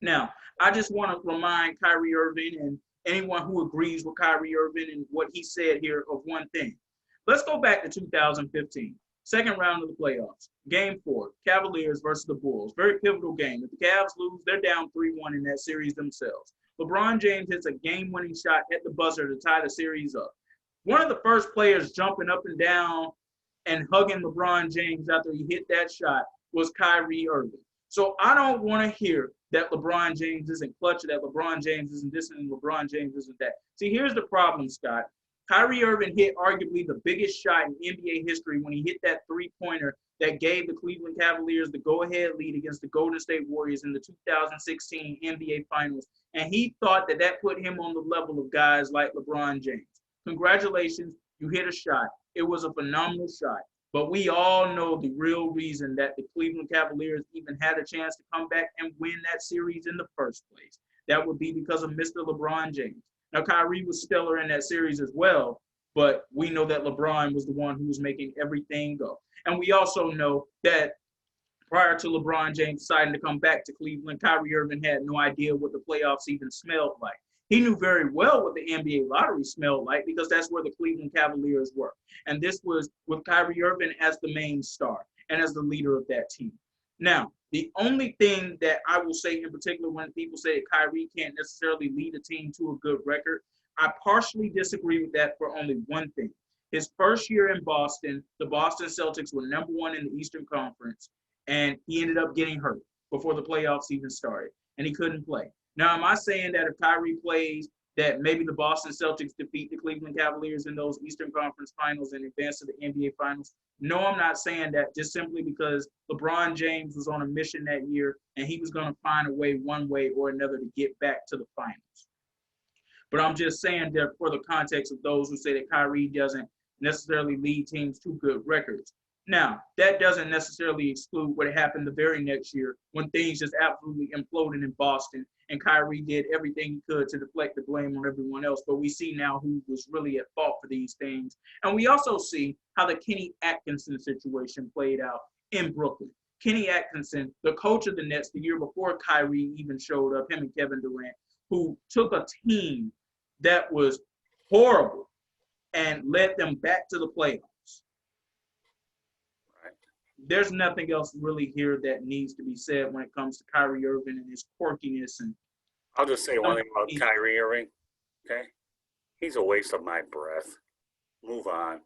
Now, I just want to remind Kyrie Irving and anyone who agrees with Kyrie Irving and what he said here of one thing. Let's go back to 2015, second round of the playoffs, Game 4, Cavaliers versus the Bulls. Very pivotal game. If the Cavs lose, they're down 3-1 in that series themselves. LeBron James hits a game-winning shot at the buzzer to tie the series up. One of the first players jumping up and down and hugging LeBron James after he hit that shot was Kyrie Irving. So I don't want to hear that LeBron James isn't clutch, that LeBron James isn't this and LeBron James isn't that. See, here's the problem, Scott. Kyrie Irving hit arguably the biggest shot in NBA history when he hit that three-pointer that gave the Cleveland Cavaliers the go-ahead lead against the Golden State Warriors in the 2016 NBA Finals. And he thought that that put him on the level of guys like LeBron James. Congratulations, you hit a shot. It was a phenomenal shot. But we all know the real reason that the Cleveland Cavaliers even had a chance to come back and win that series in the first place. That would be because of Mr. LeBron James. Now, Kyrie was stellar in that series as well, but we know that LeBron was the one who was making everything go. And we also know that prior to LeBron James deciding to come back to Cleveland, Kyrie Irving had no idea what the playoffs even smelled like. He knew very well what the NBA lottery smelled like because that's where the Cleveland Cavaliers were. And this was with Kyrie Irving as the main star and as the leader of that team. Now, the only thing that I will say in particular when people say that Kyrie can't necessarily lead a team to a good record, I partially disagree with that for only one thing. His first year in Boston, the Boston Celtics were number one in the Eastern Conference, and he ended up getting hurt before the playoffs even started, and he couldn't play. Now, am I saying that if Kyrie plays, that maybe the Boston Celtics defeat the Cleveland Cavaliers in those Eastern Conference Finals and advance to the NBA Finals? No, I'm not saying that, just simply because LeBron James was on a mission that year and he was going to find a way, one way or another, to get back to the finals. But I'm just saying that for the context of those who say that Kyrie doesn't necessarily lead teams to good records. Now, that doesn't necessarily exclude what happened the very next year when things just absolutely imploded in Boston and Kyrie did everything he could to deflect the blame on everyone else. But we see now who was really at fault for these things. And we also see how the Kenny Atkinson situation played out in Brooklyn. Kenny Atkinson, the coach of the Nets the year before Kyrie even showed up, him and Kevin Durant, who took a team that was horrible and led them back to the playoffs. There's nothing else really here that needs to be said when it comes to Kyrie Irving and his quirkiness. And I'll just say one thing about Kyrie Irving, okay? He's a waste of my breath. Move on.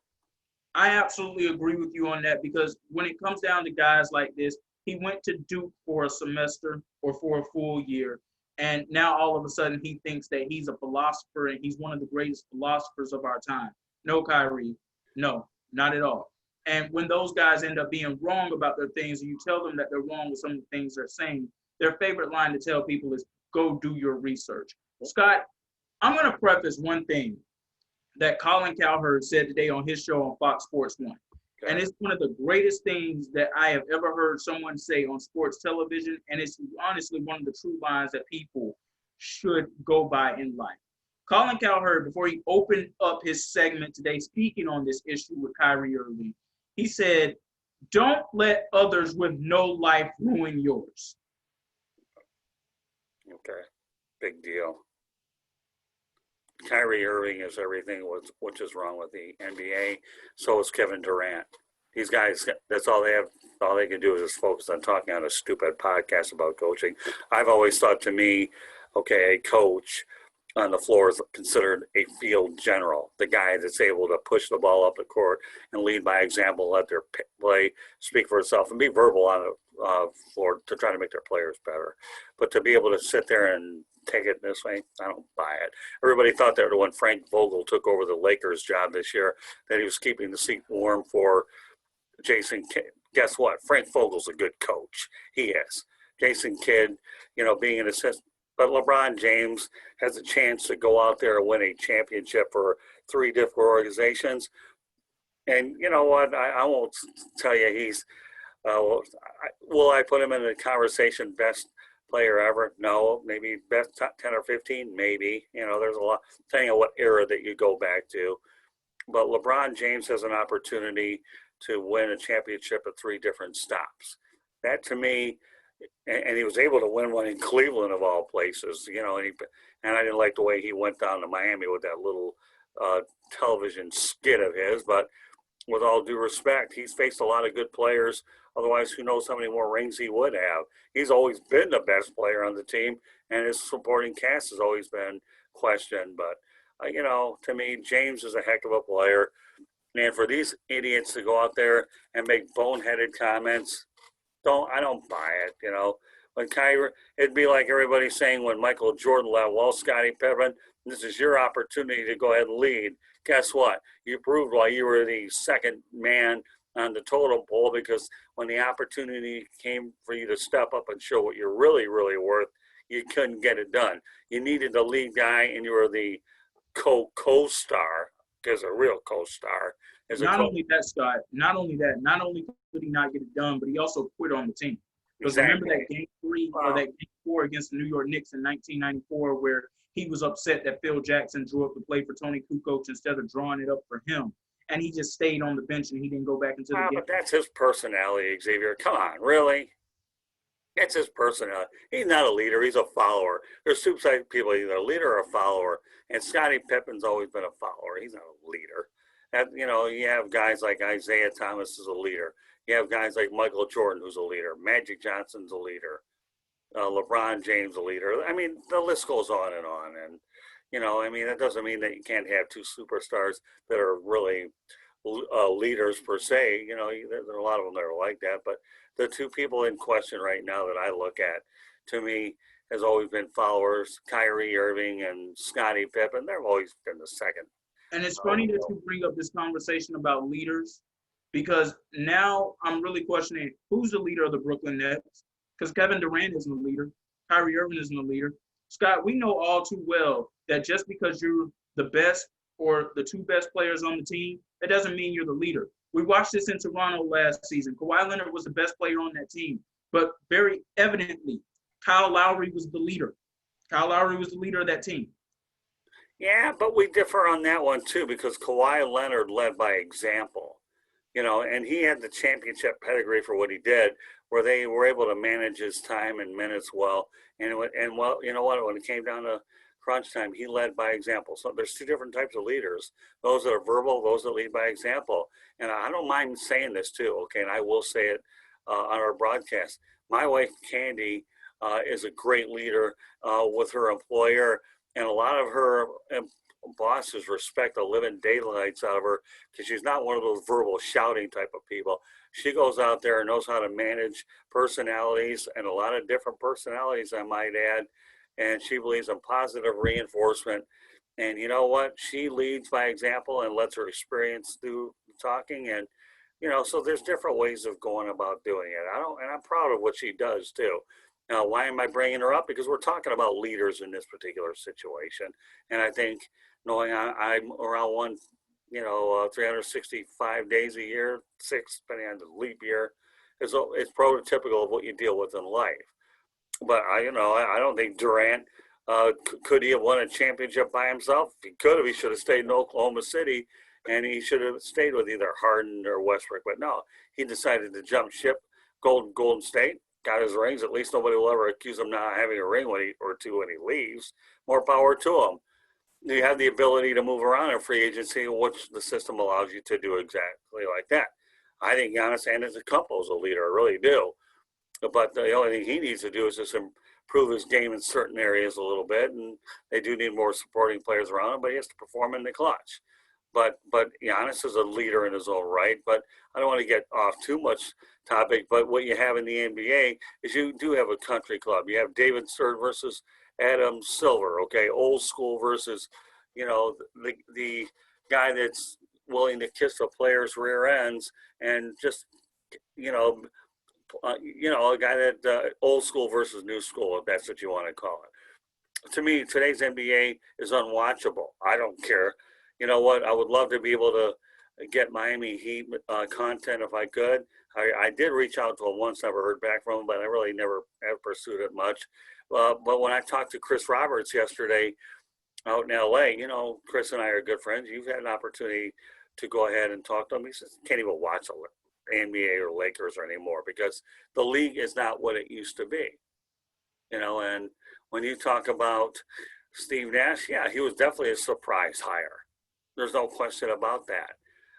I absolutely agree with you on that because when it comes down to guys like this, he went to Duke for a semester or for a full year, and now all of a sudden he thinks that he's a philosopher and he's one of the greatest philosophers of our time. No, Kyrie. No, not at all. And when those guys end up being wrong about their things and you tell them that they're wrong with some of the things they're saying, their favorite line to tell people is, go do your research. Scott, I'm going to preface one thing that Colin Cowherd said today on his show on Fox Sports 1. And it's one of the greatest things that I have ever heard someone say on sports television. And it's honestly one of the true lines that people should go by in life. Colin Cowherd, before he opened up his segment today, speaking on this issue with Kyrie Irving, he said, "Don't let others with no life ruin yours." Okay, big deal. Kyrie Irving is everything which is wrong with the NBA. So is Kevin Durant. These guys, that's all they have. All they can do is just focus on talking on a stupid podcast about coaching. I've always thought, to me, okay, a coach on the floor is considered a field general, the guy that's able to push the ball up the court and lead by example, let their play speak for itself, and be verbal on the floor to try to make their players better. But to be able to sit there and take it this way, I don't buy it. Everybody thought that when Frank Vogel took over the Lakers job this year, that he was keeping the seat warm for Jason Kidd. Guess what? Frank Vogel's a good coach. He is. Jason Kidd, being an assistant. But LeBron James has a chance to go out there and win a championship for 3 different organizations. And you know what? I won't tell you he's will I put him in the conversation best player ever? No. Maybe best top 10 or 15? Maybe. There's a lot, depending on what era that you go back to. But LeBron James has an opportunity to win a championship at 3 different stops. That, to me, and he was able to win one in Cleveland of all places, and I didn't like the way he went down to Miami with that little television skit of his. But with all due respect, he's faced a lot of good players. Otherwise, who knows how many more rings he would have. He's always been the best player on the team, and his supporting cast has always been questioned. But, to me, James is a heck of a player. And for these idiots to go out there and make boneheaded comments, I don't buy it. When Kyrie, it'd be like everybody saying when Michael Jordan left, well, Scottie Pippen, this is your opportunity to go ahead and lead. Guess what? You proved why you were the second man on the totem pole, because when the opportunity came for you to step up and show what you're really, really worth, you couldn't get it done. You needed the lead guy, and you were the co-star, because a real co-star is not only that, Scott, not only could he not get it done, but he also quit on the team. Because remember that game 3 or that game 4 against the New York Knicks in 1994, where he was upset that Phil Jackson drew up the play for Tony Kukoc instead of drawing it up for him, and he just stayed on the bench and he didn't go back into the game. But that's his personality, Xavier. Come on, really? That's his personality. He's not a leader. He's a follower. There's 2 types of people, either a leader or a follower. And Scottie Pippen's always been a follower. He's not a leader. And, you have guys like Isaiah Thomas is a leader. You have guys like Michael Jordan, who's a leader. Magic Johnson's a leader. LeBron James a leader. I mean, the list goes on and on. And, that doesn't mean that you can't have 2 superstars that are really leaders per se. There are a lot of them that are like that. But the 2 people in question right now that I look at, to me, has always been followers, Kyrie Irving and Scottie Pippen. They've always been the second. And it's funny that you bring up this conversation about leaders, because now I'm really questioning who's the leader of the Brooklyn Nets, because Kevin Durant isn't a leader. Kyrie Irving isn't a leader. Scott, we know all too well that just because you're the best or the 2 best players on the team, that doesn't mean you're the leader. We watched this in Toronto last season. Kawhi Leonard was the best player on that team, but very evidently, Kyle Lowry was the leader. Kyle Lowry was the leader of that team. Yeah, but we differ on that one too, because Kawhi Leonard led by example, and he had the championship pedigree for what he did, where they were able to manage his time and minutes well. And well, you know what? When it came down to crunch time, he led by example. So there's 2 different types of leaders: those that are verbal, those that lead by example. And I don't mind saying this too, okay? And I will say it on our broadcast. My wife, Candy, is a great leader with her employer. And a lot of her bosses respect the living daylights out of her, because she's not one of those verbal shouting type of people. She goes out there and knows how to manage personalities, and a lot of different personalities, I might add. And she believes in positive reinforcement. And you know what? She leads by example and lets her experience do talking. And, so there's different ways of going about doing it. And I'm proud of what she does too. Now, why am I bringing her up? Because we're talking about leaders in this particular situation. And I think knowing I'm around 365 days a year, 6 depending on the leap year, is prototypical of what you deal with in life. But I don't think Durant could he have won a championship by himself? He could have. He should have stayed in Oklahoma City, and he should have stayed with either Harden or Westbrook. But no, he decided to jump ship. Golden State got his rings. At least nobody will ever accuse him not having a ring or two when he leaves. More power to him. You have the ability to move around in free agency, which the system allows you to do exactly like that. I think Giannis Antetokounmpo is a leader. I really do. But the only thing he needs to do is just improve his game in certain areas a little bit, and they do need more supporting players around him, but he has to perform in the clutch. But Giannis is a leader in his own right, but I don't want to get off too much topic, but what you have in the NBA is you do have a country club. You have David Stern versus Adam Silver, okay, old school versus, the guy that's willing to kiss a player's rear ends and just, a guy that old school versus new school, if that's what you want to call it. To me, today's NBA is unwatchable. I don't care. You know what? I would love to be able to get Miami Heat content if I could. I did reach out to him once, never heard back from him, but I really never have pursued it much. But when I talked to Chris Roberts yesterday out in LA, Chris and I are good friends. You've had an opportunity to go ahead and talk to him. He says, can't even watch the NBA or Lakers anymore because the league is not what it used to be. And when you talk about Steve Nash, yeah, he was definitely a surprise hire. There's no question about that.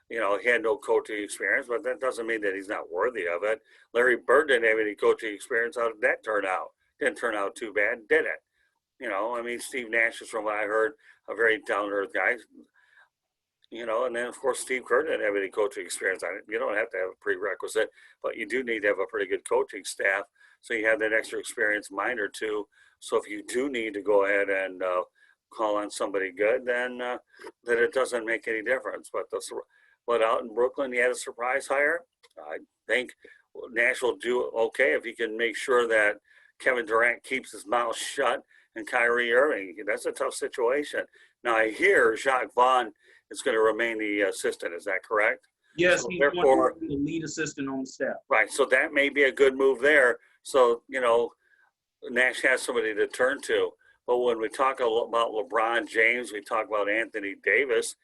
He had no coaching experience, but that doesn't mean that he's not worthy of it. Larry Bird didn't have any coaching experience. How did that turn out? Didn't turn out too bad, did it? Steve Nash is, from what I heard, a very down-to-earth guy. And then, of course, Steve Kerr didn't have any coaching experience. You don't have to have a prerequisite, but you do need to have a pretty good coaching staff. So you have that extra experience mind or two. So if you do need to go ahead and call on somebody good, then it doesn't make any difference. But out in Brooklyn, he had a surprise hire. I think Nash will do okay if he can make sure that Kevin Durant keeps his mouth shut and Kyrie Irving. That's a tough situation. Now, I hear Jacques Vaughn is going to remain the assistant. Is that correct? Yes, so he's therefore the lead assistant on the staff. Right. So that may be a good move there. So, Nash has somebody to turn to. But when we talk about LeBron James, we talk about Anthony Davis.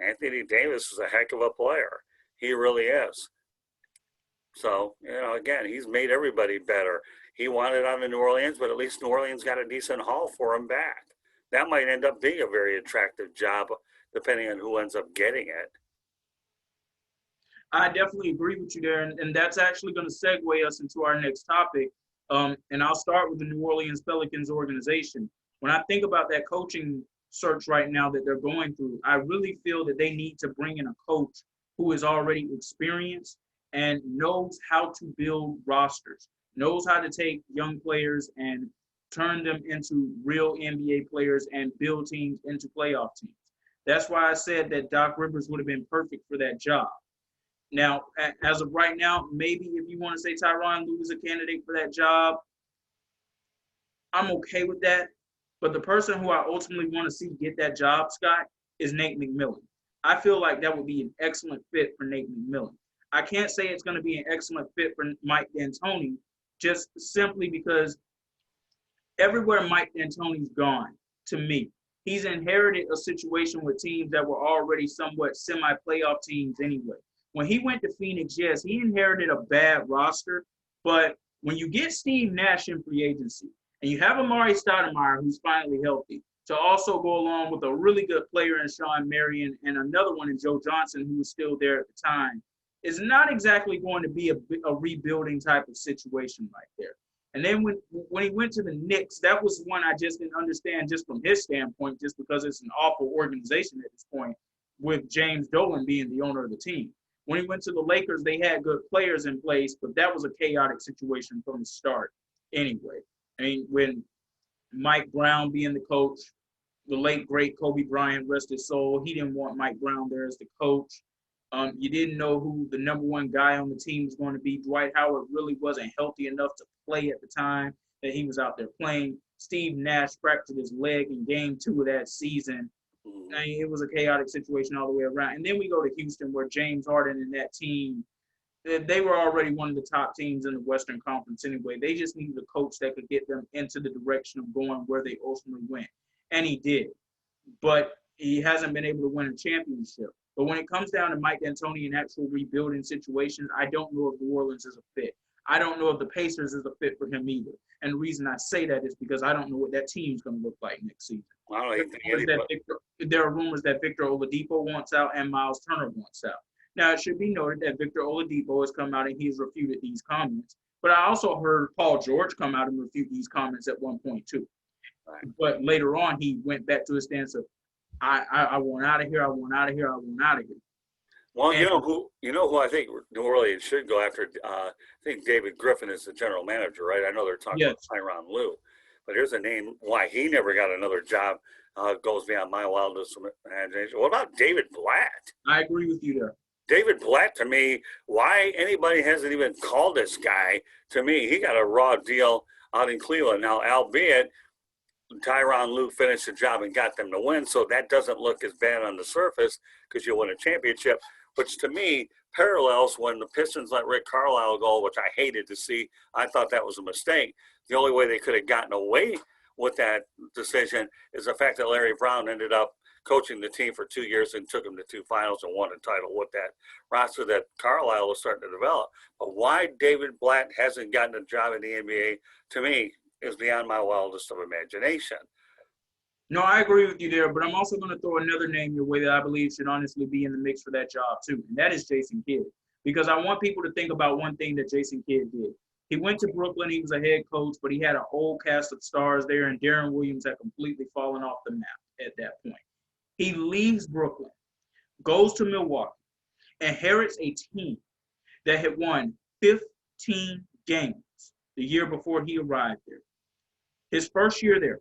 Anthony Davis is a heck of a player. He really is. So, again, he's made everybody better. He wanted out of New Orleans, but at least New Orleans got a decent haul for him back. That might end up being a very attractive job, depending on who ends up getting it. I definitely agree with you there, and that's actually going to segue us into our next topic. And I'll start with the New Orleans Pelicans organization. When I think about that coaching search right now that they're going through, I really feel that they need to bring in a coach who is already experienced and knows how to build rosters, knows how to take young players and turn them into real NBA players and build teams into playoff teams. That's why I said that Doc Rivers would have been perfect for that job. Now, as of right now, maybe if you want to say Tyronn Lue is a candidate for that job, I'm okay with that. But the person who I ultimately want to see get that job, Scott, is Nate McMillan. I feel like that would be an excellent fit for Nate McMillan. I can't say it's going to be an excellent fit for Mike D'Antoni, just simply because everywhere Mike D'Antoni's gone, to me, he's inherited a situation with teams that were already somewhat semi-playoff teams anyway. When he went to Phoenix, yes, he inherited a bad roster, but when you get Steve Nash in free agency, and you have Amari Stoudemire, who's finally healthy, to also go along with a really good player in Sean Marion and another one in Joe Johnson, who was still there at the time, is not exactly going to be a rebuilding type of situation right there. And then when he went to the Knicks, that was one I just didn't understand just from his standpoint, just because it's an awful organization at this point, with James Dolan being the owner of the team. When he went to the Lakers, they had good players in place, but that was a chaotic situation from the start anyway. I mean, when Mike Brown being the coach, the late, great Kobe Bryant, rest his soul, he didn't want Mike Brown there as the coach. You didn't know who the number one guy on the team was going to be. Dwight Howard really wasn't healthy enough to play at the time that he was out there playing. Steve Nash fractured his leg in game 2 of that season. I mean, it was a chaotic situation all the way around. And then we go to Houston, where James Harden and that team, they were already one of the top teams in the Western Conference anyway. They just needed a coach that could get them into the direction of going where they ultimately went. And he did. But he hasn't been able to win a championship. But when it comes down to Mike D'Antoni and actual rebuilding situations, I don't know if New Orleans is a fit. I don't know if the Pacers is a fit for him either. And the reason I say that is because I don't know what that team's going to look like next season. There are rumors that Victor Oladipo wants out and Miles Turner wants out. Now, it should be noted that Victor Oladipo has come out and he's refuted these comments. But I also heard Paul George come out and refute these comments at one point too. Right. But later on, he went back to his stance of, I want out of here, I want out of here, I want out of here. Well, and, you know who I think New Orleans should go after. I think David Griffin is the general manager, right? I know they're talking about Tyronn Lue, but here's a name why he never got another job. Goes beyond my wildest imagination. What about David Blatt? I agree with you there. David Blatt, to me, why anybody hasn't even called this guy, to me, he got a raw deal out in Cleveland. Now, albeit Tyronn Lue finished the job and got them to win, so that doesn't look as bad on the surface because you win a championship, which to me parallels when the Pistons let Rick Carlisle go, which I hated to see. I thought that was a mistake. The only way they could have gotten away with that decision is the fact that Larry Brown ended up coaching the team for 2 years and took them to 2 finals and won a title with that roster that Carlisle was starting to develop. But why David Blatt hasn't gotten a job in the NBA, to me, is beyond my wildest of imagination. No, I agree with you there, but I'm also going to throw another name your way that I believe should honestly be in the mix for that job too, and that is Jason Kidd. Because I want people to think about one thing that Jason Kidd did. He went to Brooklyn, he was a head coach, but he had a whole cast of stars there, and Darren Williams had completely fallen off the map at that point. He leaves Brooklyn, goes to Milwaukee, inherits a team that had won 15 games the year before he arrived there. His first year there,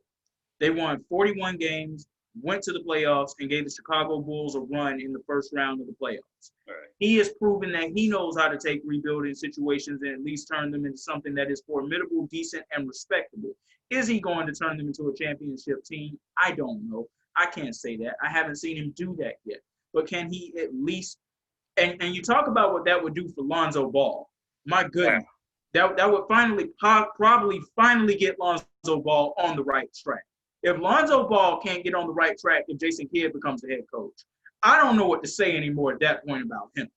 they won 41 games, went to the playoffs, and gave the Chicago Bulls a run in the first round of the playoffs. Right. He has proven that he knows how to take rebuilding situations and at least turn them into something that is formidable, decent, and respectable. Is he going to turn them into a championship team? I don't know. I can't say that. I haven't seen him do that yet. But can he at least – and you talk about what that would do for Lonzo Ball. My goodness. Yeah. That would probably finally get Lonzo Ball on the right track. If Lonzo Ball can't get on the right track if Jason Kidd becomes the head coach, I don't know what to say anymore at that point about him.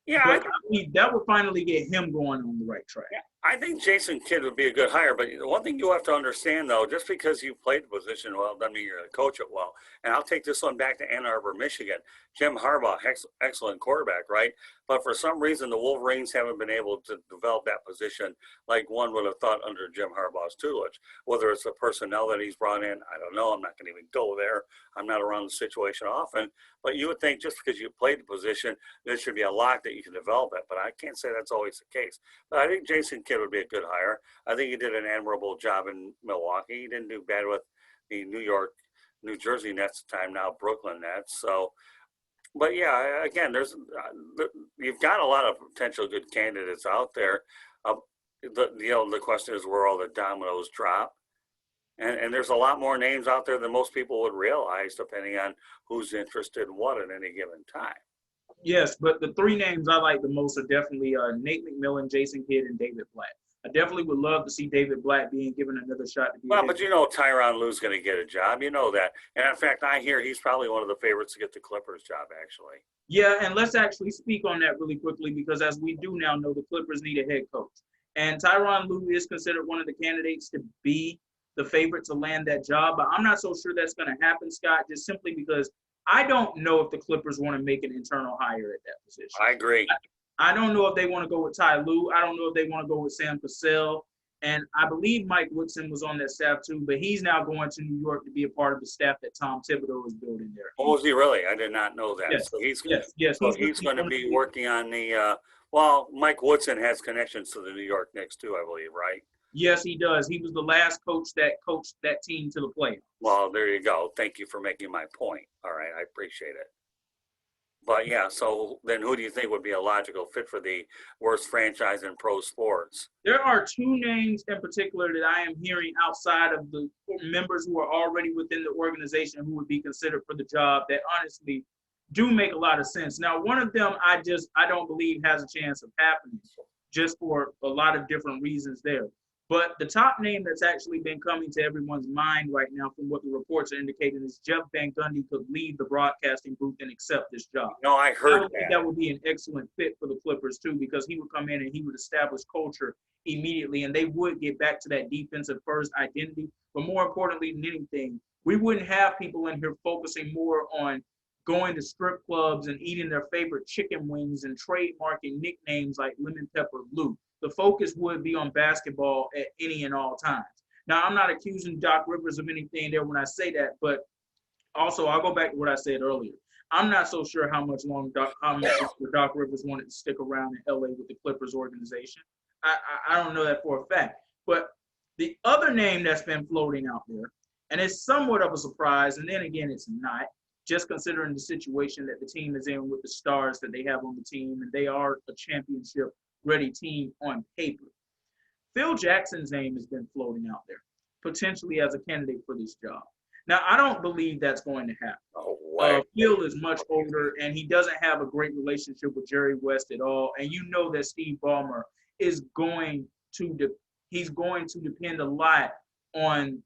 Yeah, but I mean, that would finally get him going on the right track. Yeah, I think Jason Kidd would be a good hire, but one thing you have to understand, though, just because you played the position well doesn't mean you're going to coach it well. And I'll take this one back to Ann Arbor, Michigan. Jim Harbaugh, excellent quarterback, right? But for some reason, the Wolverines haven't been able to develop that position like one would have thought under Jim Harbaugh's tutelage. Whether it's the personnel that he's brought in, I don't know. I'm not going to even go there. I'm not around the situation often. But you would think just because you played the position, there should be a lock that you can develop it. But I can't say that's always the case. But I think Jason Kidd would be a good hire. I think he did an admirable job in Milwaukee. He didn't do bad with the New Jersey Nets at the time, now Brooklyn Nets. So, but yeah, again, you've got a lot of potential good candidates out there. The question is where all the dominoes drop. And there's a lot more names out there than most people would realize, depending on who's interested in what at any given time. Yes, but the 3 names I like the most are definitely Nate McMillan, Jason Kidd, and David Blatt. I definitely would love to see David Blatt being given another shot to be. Well, but you know Tyronn Lue's going to get a job. You know that. And in fact, I hear he's probably one of the favorites to get the Clippers job, actually. Yeah, and let's actually speak on that really quickly because as we do now know, the Clippers need a head coach. And Tyronn Lue is considered one of the candidates to be the favorite to land that job. But I'm not so sure that's going to happen, Scott, just simply because I don't know if the Clippers want to make an internal hire at that position. I agree. I don't know if they want to go with Ty Lue. I don't know if they want to go with Sam Cassell. And I believe Mike Woodson was on that staff too, but he's now going to New York to be a part of the staff that Tom Thibodeau is building there. Oh, is he really? I did not know that. Yes. So he's going to be working on the Mike Woodson has connections to the New York Knicks too, I believe, right? Yes, he does. He was the last coach that coached that team to the playoffs. Well, there you go. Thank you for making my point. All right, I appreciate it. But yeah, so then who do you think would be a logical fit for the worst franchise in pro sports? There are two names in particular that I am hearing outside of the members who are already within the organization who would be considered for the job that honestly do make a lot of sense. Now, one of them I don't believe has a chance of happening just for a lot of different reasons there. But the top name that's actually been coming to everyone's mind right now from what the reports are indicating is Jeff Van Gundy could leave the broadcasting booth and accept this job. No, I heard That would be an excellent fit for the Clippers too, because he would come in and he would establish culture immediately, and they would get back to that defensive first identity. But more importantly than anything, we wouldn't have people in here focusing more on going to strip clubs and eating their favorite chicken wings and trademarking nicknames like Lemon Pepper Lou. The focus would be on basketball at any and all times. Now, I'm not accusing Doc Rivers of anything there when I say that, but also I'll go back to what I said earlier. I'm not so sure how much longer Doc Rivers wanted to stick around in LA with the Clippers organization. I don't know that for a fact. But the other name that's been floating out there, and it's somewhat of a surprise, and then again, it's not, just considering the situation that the team is in with the stars that they have on the team, and they are a championship-ready team on paper. Phil Jackson's name has been floating out there, potentially as a candidate for this job. Now, I don't believe that's going to happen. Phil is much older, and he doesn't have a great relationship with Jerry West at all. And you know that Steve Ballmer is going to depend a lot on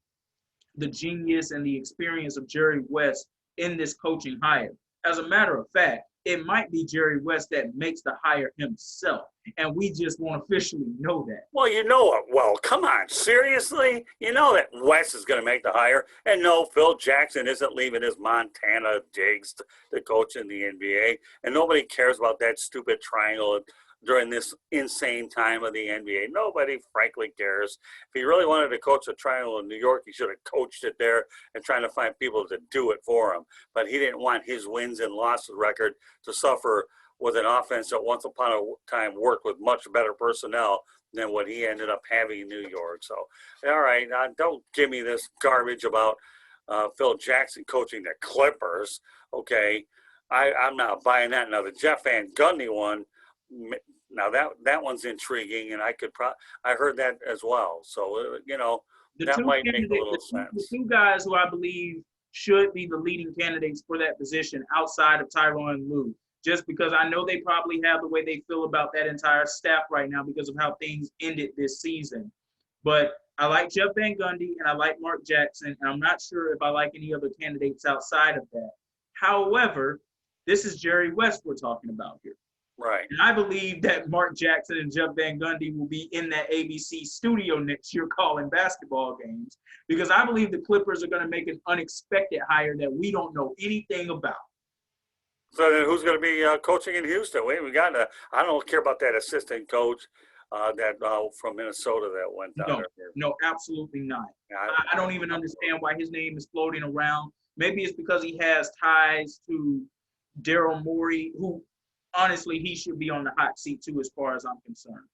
the genius and the experience of Jerry West in this coaching hire. As a matter of fact, it might be Jerry West that makes the hire himself, and we just won't officially know that. Well, you know it. Well, come on, seriously? You know that West is going to make the hire, and no, Phil Jackson isn't leaving his Montana digs to coach in the NBA, and nobody cares about that stupid triangle during this insane time of the NBA. Nobody, frankly, cares. If he really wanted to coach a triangle in New York, he should have coached it there and trying to find people to do it for him. But he didn't want his wins and losses record to suffer with an offense that once upon a time worked with much better personnel than what he ended up having in New York. So, all right, don't give me this garbage about Phil Jackson coaching the Clippers. Okay, I'm not buying that. Now, the Jeff Van Gundy one, now that one's intriguing, and I heard that as well. So that might make a little sense. The two guys who I believe should be the leading candidates for that position outside of Tyronn Lue, just because I know they probably have the way they feel about that entire staff right now because of how things ended this season. But I like Jeff Van Gundy and I like Mark Jackson, and I'm not sure if I like any other candidates outside of that. However, this is Jerry West we're talking about here. Right. And I believe that Mark Jackson and Jeff Van Gundy will be in that ABC studio next year calling basketball games, because I believe the Clippers are going to make an unexpected hire that we don't know anything about. So then who's going to be coaching in Houston? I don't care about that assistant coach from Minnesota that went down there. No, absolutely not. I don't even understand why his name is floating around. Maybe it's because he has ties to Daryl Morey, who honestly, he should be on the hot seat too, as far as I'm concerned.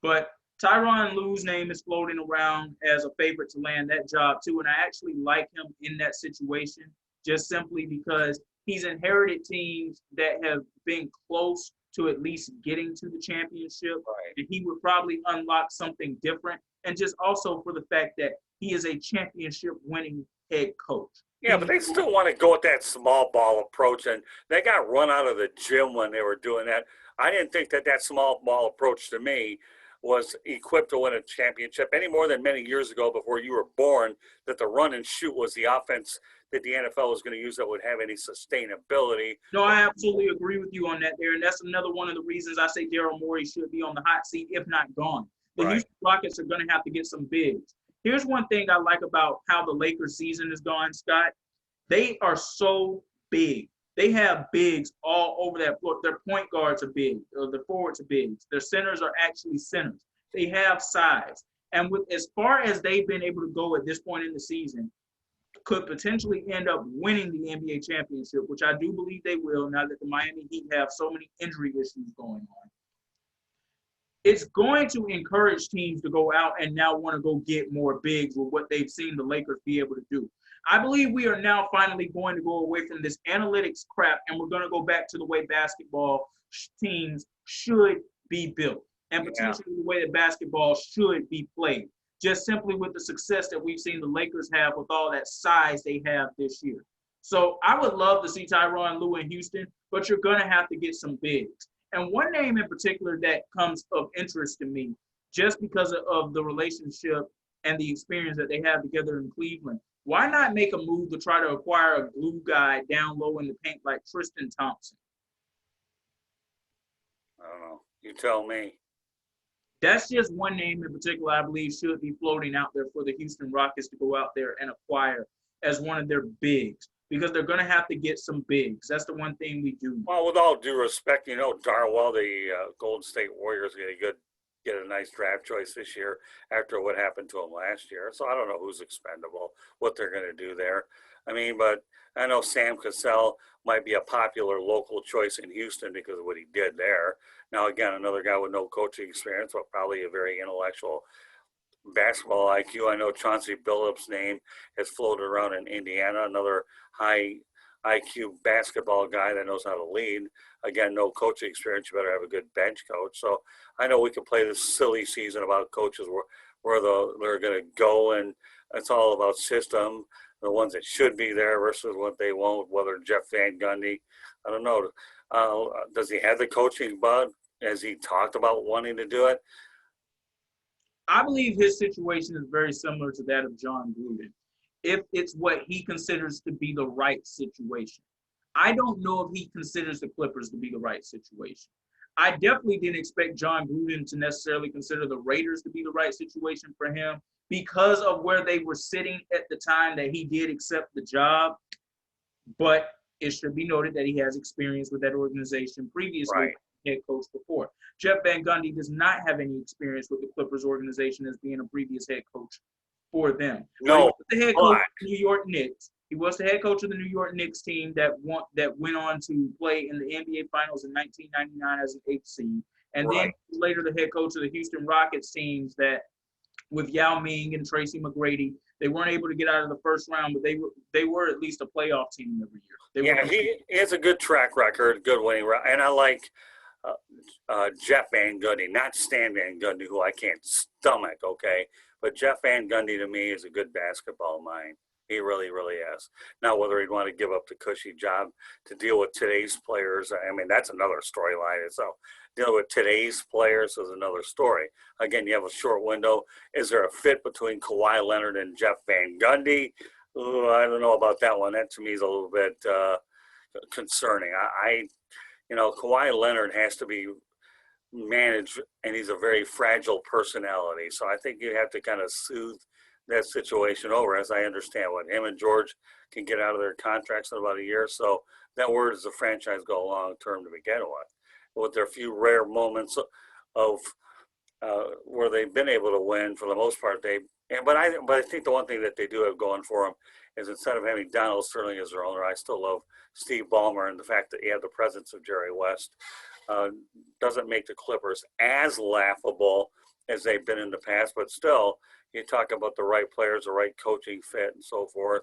But Tyronn Lue's name is floating around as a favorite to land that job too, and I actually like him in that situation, just simply because he's inherited teams that have been close to at least getting to the championship, right. And he would probably unlock something different, and just also for the fact that he is a championship-winning head coach. Yeah, but they still want to go with that small ball approach, and they got run out of the gym when they were doing that. I didn't think that small ball approach to me was equipped to win a championship any more than many years ago before you were born, that the run and shoot was the offense that the NFL was going to use that would have any sustainability. No, I absolutely agree with you on that there, and that's another one of the reasons I say Daryl Morey should be on the hot seat, if not gone. The Houston Rockets are going to have to get some bigs. Here's one thing I like about how the Lakers season has gone, Scott. They are so big. They have bigs all over that floor. Their point guards are big. The forwards are bigs. Their centers are actually centers. They have size. And as far as they've been able to go at this point in the season, could potentially end up winning the NBA championship, which I do believe they will now that the Miami Heat have so many injury issues going on. It's going to encourage teams to go out and now want to go get more bigs with what they've seen the Lakers be able to do. I believe we are now finally going to go away from this analytics crap, and we're going to go back to the way basketball teams should be built, and Yeah. potentially the way that basketball should be played. Just simply with the success that we've seen the Lakers have with all that size they have this year. So I would love to see Tyronn Lue in Houston, but you're going to have to get some bigs. And one name in particular that comes of interest to me, just because of the relationship and the experience that they have together in Cleveland, why not make a move to try to acquire a glue guy down low in the paint like Tristan Thompson? I don't know. You tell me. That's just one name in particular I believe should be floating out there for the Houston Rockets to go out there and acquire as one of their bigs, because they're going to have to get some bigs. That's the one thing we do. Well, with all due respect, you know darn well the Golden State Warriors get a nice draft choice this year after what happened to them last year. So I don't know who's expendable, what they're going to do there. I mean, but I know Sam Cassell might be a popular local choice in Houston because of what he did there. Now, again, another guy with no coaching experience, but probably a very intellectual basketball IQ. I know Chauncey Billups' name has floated around in Indiana, another high IQ basketball guy that knows how to lead. Again, no coaching experience. You better have a good bench coach. So I know we can play this silly season about coaches where they're going to go, and it's all about system, the ones that should be there versus what they won't, whether Jeff Van Gundy. I don't know. Does he have the coaching bug? Has he talked about wanting to do it? I believe his situation is very similar to that of John Gruden, if it's what he considers to be the right situation. I don't know if he considers the Clippers to be the right situation. I definitely didn't expect John Gruden to necessarily consider the Raiders to be the right situation for him because of where they were sitting at the time that he did accept the job. But it should be noted that he has experience with that organization previously, Right. head coach before. Jeff Van Gundy does not have any experience with the Clippers organization as being a previous head coach for them. But he No, was the head coach but of the New York Knicks. He was the head coach of the New York Knicks team that went on to play in the NBA Finals in 1999 as an 8th seed. And then right. later the head coach of the Houston Rockets teams that with Yao Ming and Tracy McGrady, they weren't able to get out of the first round, but they were at least a playoff team every year. Yeah, he has a good track record, good winning record, and I like Jeff Van Gundy, not Stan Van Gundy, who I can't stomach. Okay, but Jeff Van Gundy to me is a good basketball mind. He really, really is. Now, whether he'd want to give up the cushy job to deal with today's players, I mean, that's another storyline itself. Dealing with today's players is another story. Again, you have a short window. Is there a fit between Kawhi Leonard and Jeff Van Gundy? Ooh, I don't know about that one. That to me is a little bit concerning. Kawhi Leonard has to be managed, and he's a very fragile personality. So I think you have to kind of soothe that situation over, as I understand what him and George can get out of their contracts in about a year. So that word is the franchise go long term to begin with their few rare moments of where they've been able to win for the most part. But I think the one thing that they do have going for them is instead of having Donald Sterling as their owner, I still love Steve Ballmer, and the fact that he had the presence of Jerry West doesn't make the Clippers as laughable as they've been in the past. But still, you talk about the right players, the right coaching fit, and so forth.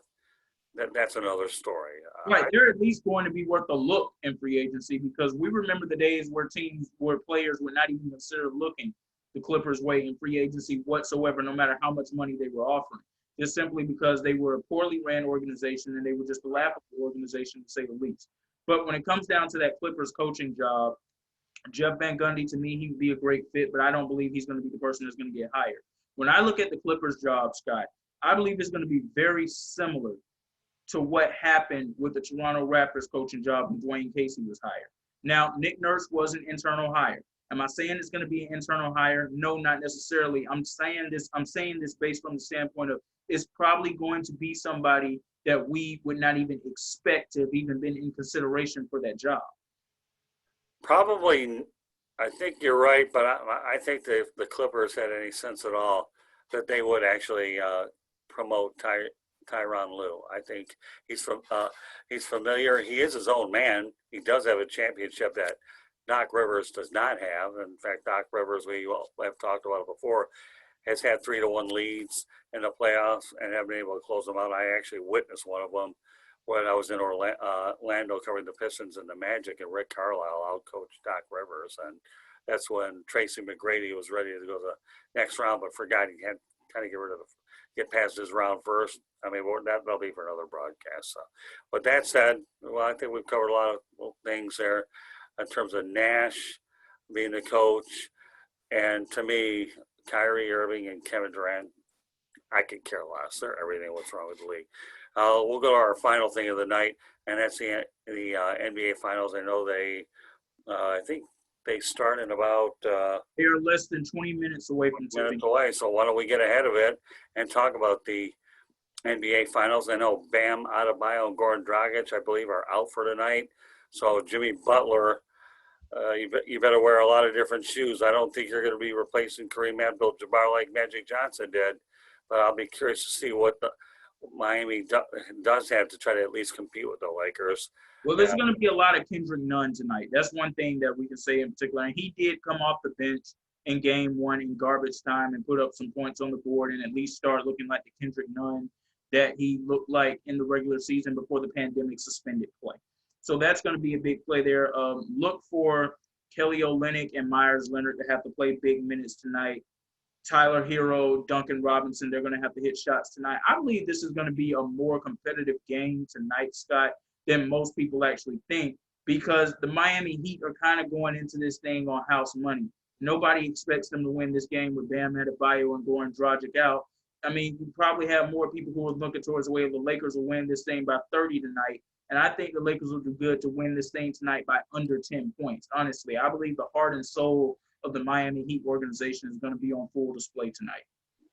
That's another story. Right, they're at least going to be worth a look in free agency, because we remember the days where players would not even consider looking the Clippers' way in free agency whatsoever, no matter how much money they were offering, just simply because they were a poorly ran organization and they were just a laughable organization, to say the least. But when it comes down to that Clippers coaching job, Jeff Van Gundy, to me, he would be a great fit, but I don't believe he's going to be the person that's going to get hired. When I look at the Clippers job, Scott, I believe it's going to be very similar to what happened with the Toronto Raptors coaching job when Dwayne Casey was hired. Now, Nick Nurse was an internal hire. Am I saying it's going to be an internal hire? No, not necessarily. I'm saying this based from the standpoint of it's probably going to be somebody that we would not even expect to have even been in consideration for that job. Probably, I think you're right, but I think that if the Clippers had any sense at all, that they would actually promote Tyronn Lue. I think he's familiar. He is his own man. He does have a championship that Doc Rivers does not have. In fact, Doc Rivers, we have talked about it before, has had 3-1 leads in the playoffs and haven't been able to close them out. I actually witnessed one of them when I was in Orlando covering the Pistons and the Magic, and Rick Carlisle out-coached Doc Rivers, and that's when Tracy McGrady was ready to go to the next round, but forgot he had kind of get past his round first. I mean, that'll be for another broadcast. So, with that said, well, I think we've covered a lot of things there in terms of Nash being the coach, and to me, Kyrie Irving and Kevin Durant, I could care less. They're everything what's wrong with the league. We'll go to our final thing of the night, and that's the NBA Finals. I know I think they start in about They are less than 20 minutes away from minutes away. So why don't we get ahead of it and talk about the NBA Finals? I know Bam Adebayo and Goran Dragic, I believe, are out for tonight. So Jimmy Butler, you better wear a lot of different shoes. I don't think you're going to be replacing Kareem Abdul-Jabbar like Magic Johnson did, but I'll be curious to see what the Miami does have to try to at least compete with the Lakers. Well, there's going to be a lot of Kendrick Nunn tonight. That's one thing that we can say in particular. And he did come off the bench in game one in garbage time and put up some points on the board and at least start looking like the Kendrick Nunn that he looked like in the regular season before the pandemic suspended play. So that's going to be a big play there. Look for Kelly Olynyk and Myers Leonard to have to play big minutes tonight. Tyler Hero, Duncan Robinson, they're going to have to hit shots tonight. I believe this is going to be a more competitive game tonight, Scott, than most people actually think, because the Miami Heat are kind of going into this thing on house money. Nobody expects them to win this game with Bam Adebayo and Goran Dragic out. I mean, you probably have more people who are looking towards the way the Lakers will win this thing by 30 tonight. And I think the Lakers will do good to win this thing tonight by under 10 points. Honestly, I believe the heart and soul of the Miami Heat organization is going to be on full display tonight.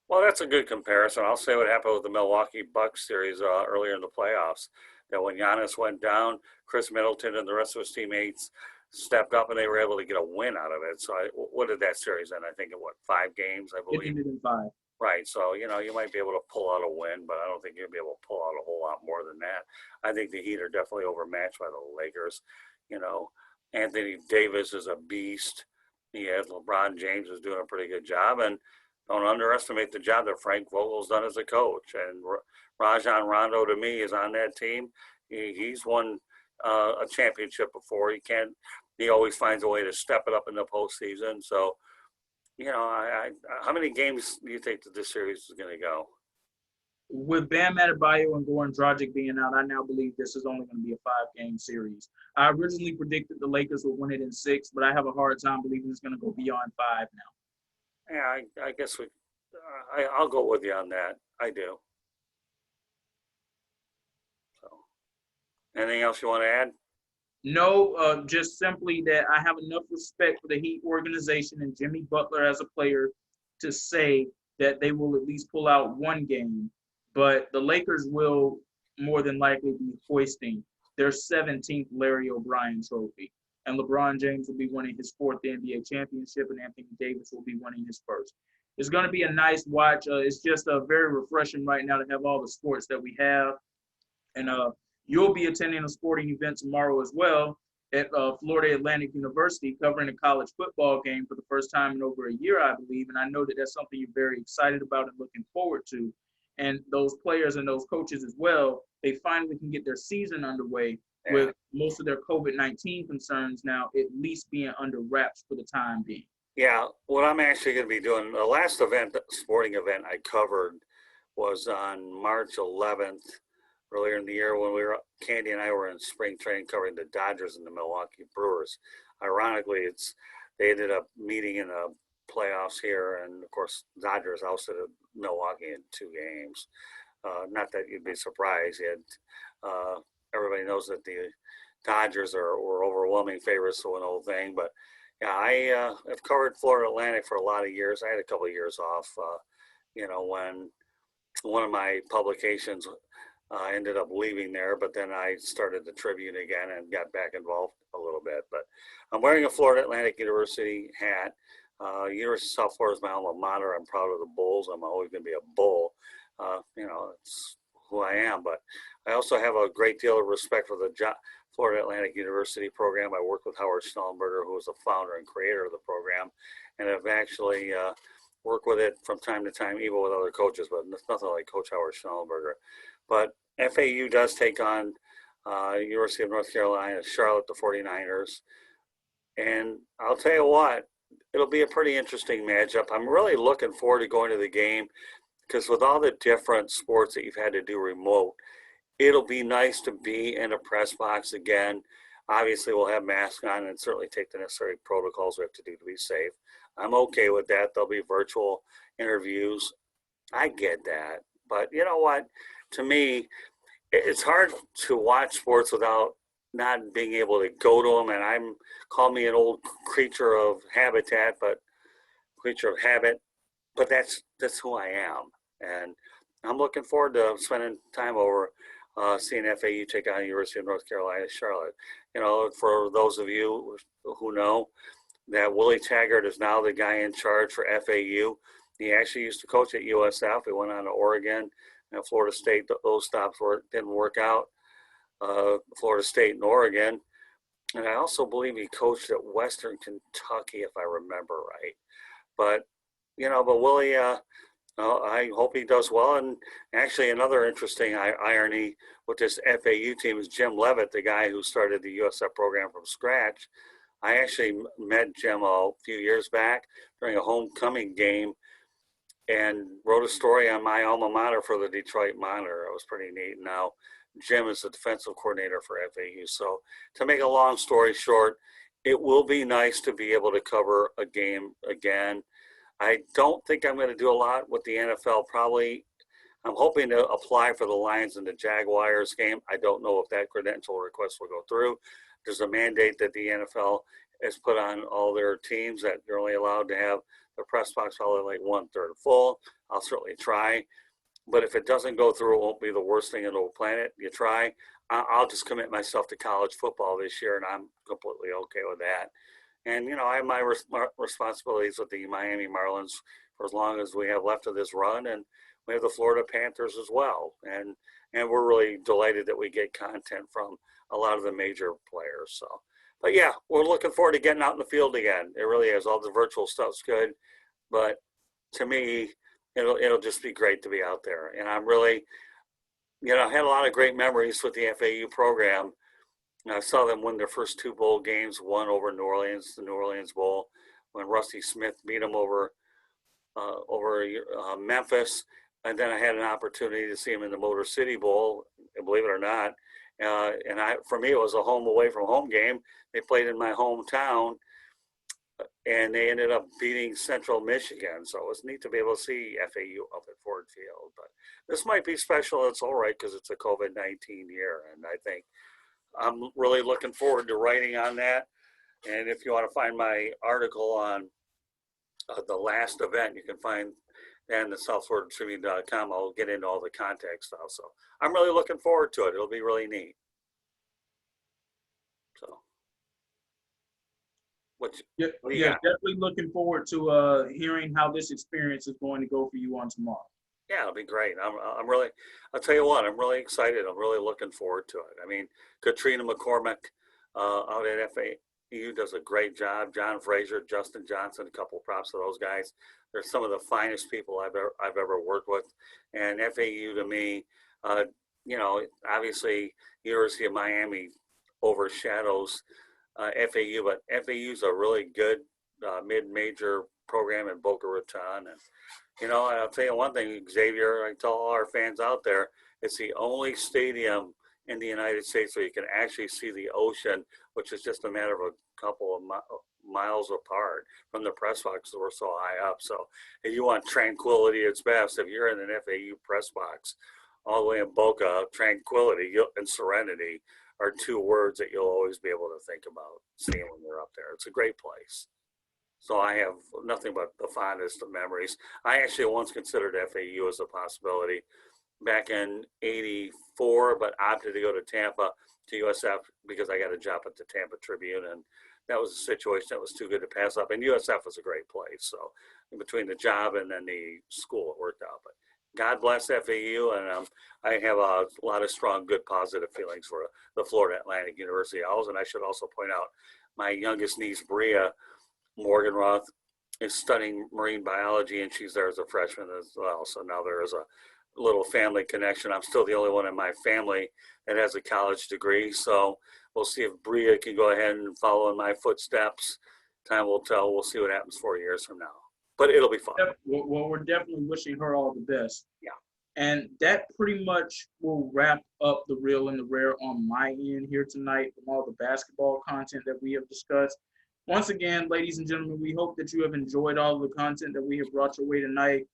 Well, that's a good comparison. I'll say what happened with the Milwaukee Bucks series earlier in the playoffs. That when Giannis went down, Chris Middleton and the rest of his teammates stepped up and they were able to get a win out of it. So what did that series end? I think in 5 games, I believe. It ended in 5. Right. So, you might be able to pull out a win, but I don't think you'll be able to pull out a whole lot more than that. I think the Heat are definitely overmatched by the Lakers. Anthony Davis is a beast. LeBron James is doing a pretty good job. And don't underestimate the job that Frank Vogel's done as a coach. And Rajon Rondo, to me, is on that team. He's won a championship before. He always finds a way to step it up in the postseason. So, how many games do you think that this series is going to go? With Bam Adebayo and Goran Dragic being out, I now believe this is only going to be a 5-game series. I originally predicted the Lakers would win it in 6, but I have a hard time believing it's going to go beyond 5 now. Yeah, I guess I'll go with you on that. I do. So, anything else you want to add? No, just simply that I have enough respect for the Heat organization and Jimmy Butler as a player to say that they will at least pull out 1 game. But the Lakers will more than likely be hoisting their 17th Larry O'Brien trophy. And LeBron James will be winning his 4th NBA championship, and Anthony Davis will be winning his 1st. It's going to be a nice watch. It's just very refreshing right now to have all the sports that we have. And you'll be attending a sporting event tomorrow as well at Florida Atlantic University, covering a college football game for the first time in over a year, I believe. And I know that that's something you're very excited about and looking forward to. And those players and those coaches as well, they finally can get their season underway with most of their COVID-19 concerns now at least being under wraps for the time being. Yeah, what I'm actually going to be doing, the last sporting event I covered was on March 11th, earlier in the year when Candy and I were in spring training covering the Dodgers and the Milwaukee Brewers. Ironically, they ended up meeting in the playoffs here, and of course, Dodgers ousted Milwaukee in 2 games. Not that you'd be surprised. Everybody knows that the Dodgers were overwhelming favorites to win the whole thing, but yeah, I have covered Florida Atlantic for a lot of years. I had a couple of years off, when one of my publications ended up leaving there, but then I started the Tribune again and got back involved a little bit. But I'm wearing a Florida Atlantic University hat. University of South Florida is my alma mater. I'm proud of the Bulls. I'm always going to be a Bull. It's who I am. But I also have a great deal of respect for the Florida Atlantic University program. I worked with Howard Schnellenberger, who was the founder and creator of the program, and have actually work with it from time to time, even with other coaches, but it's nothing like Coach Howard Schnellenberger. But FAU does take on University of North Carolina, Charlotte, the 49ers. And I'll tell you what, it'll be a pretty interesting matchup. I'm really looking forward to going to the game because with all the different sports that you've had to do remote, it'll be nice to be in a press box again. Obviously, we'll have masks on and certainly take the necessary protocols we have to do to be safe. I'm okay with that. There'll be virtual interviews. I get that. But you know what? To me, it's hard to watch sports without not being able to go to them. And call me an old creature of habitat, but creature of habit. But that's who I am. And I'm looking forward to spending time over seeing FAU take on University of North Carolina, Charlotte. You know, for those of you who know that Willie Taggart is now the guy in charge for FAU. He actually used to coach at USF. He went on to Oregon and Florida State. Those stops didn't work out. Florida State and Oregon. And I also believe he coached at Western Kentucky, if I remember right. But Willie, I hope he does well. And actually, another interesting irony with this FAU team is Jim Levitt, the guy who started the USF program from scratch. I actually met Jim a few years back during a homecoming game and wrote a story on my alma mater for the Detroit Monitor. It was pretty neat. Now, Jim is the defensive coordinator for FAU. So to make a long story short, it will be nice to be able to cover a game again. I don't think I'm going to do a lot with the NFL. Probably, I'm hoping to apply for the Lions and the Jaguars game. I don't know if that credential request will go through. There's a mandate that the NFL has put on all their teams that they're only allowed to have the press box probably like 1/3 full. I'll certainly try. But if it doesn't go through, it won't be the worst thing on the planet. You try. I'll just commit myself to college football this year, and I'm completely okay with that. And, I have my responsibilities with the Miami Marlins for as long as we have left of this run. And we have the Florida Panthers as well. And we're really delighted that we get content from a lot of the major players. So, but yeah, we're looking forward to getting out in the field again. It really is. All the virtual stuff's good. But to me, it'll just be great to be out there. And I'm really, I had a lot of great memories with the FAU program. I saw them win their first 2 bowl games, one over New Orleans, the New Orleans Bowl, when Rusty Smith beat them over Memphis. And then I had an opportunity to see them in the Motor City Bowl, believe it or not. For me, it was a home away from home game. They played in my hometown, and they ended up beating Central Michigan. So it was neat to be able to see FAU up at Ford Field. But this might be special. It's all right because it's a COVID-19 year, and I think I'm really looking forward to writing on that. And if you want to find my article on the last event, you can find that in the southfloridatribune.com. I'll get into all the context stuff. So I'm really looking forward to it. It'll be really neat. So, yeah, definitely looking forward to hearing how this experience is going to go for you on tomorrow. Yeah, it'll be great. I'll tell you what, I'm really excited. I'm really looking forward to it. I mean, Katrina McCormick out at FAU does a great job. John Frazier, Justin Johnson, a couple of props to those guys. They're some of the finest people I've ever worked with. And FAU to me, obviously University of Miami overshadows FAU, but FAU's a really good mid-major program in Boca Raton. And I'll tell you one thing, Xavier, I tell all our fans out there, it's the only stadium in the United States where you can actually see the ocean, which is just a matter of a couple of miles apart from the press box. We're so high up. So if you want tranquility at its best, if you're in an FAU press box all the way in Boca, tranquility and serenity are 2 words that you'll always be able to think about seeing when you're up there. It's a great place. So I have nothing but the fondest of memories. I actually once considered FAU as a possibility back in '84, but opted to go to Tampa to USF because I got a job at the Tampa Tribune, and that was a situation that was too good to pass up. And USF was a great place. So in between the job and then the school, it worked out. But God bless FAU, and I have a lot of strong, good, positive feelings for the Florida Atlantic University Owls. And I should also point out my youngest niece, Bria Morganroth, is studying marine biology, and she's there as a freshman as well. So now there is a little family connection. I'm still the only one in my family that has a college degree. So we'll see if Bria can go ahead and follow in my footsteps. Time will tell. We'll see what happens 4 years from now. But it'll be fun. Well, we're definitely wishing her all the best. Yeah. And that pretty much will wrap up the real and the rare on my end here tonight from all the basketball content that we have discussed. Once again, ladies and gentlemen, we hope that you have enjoyed all of the content that we have brought your way tonight,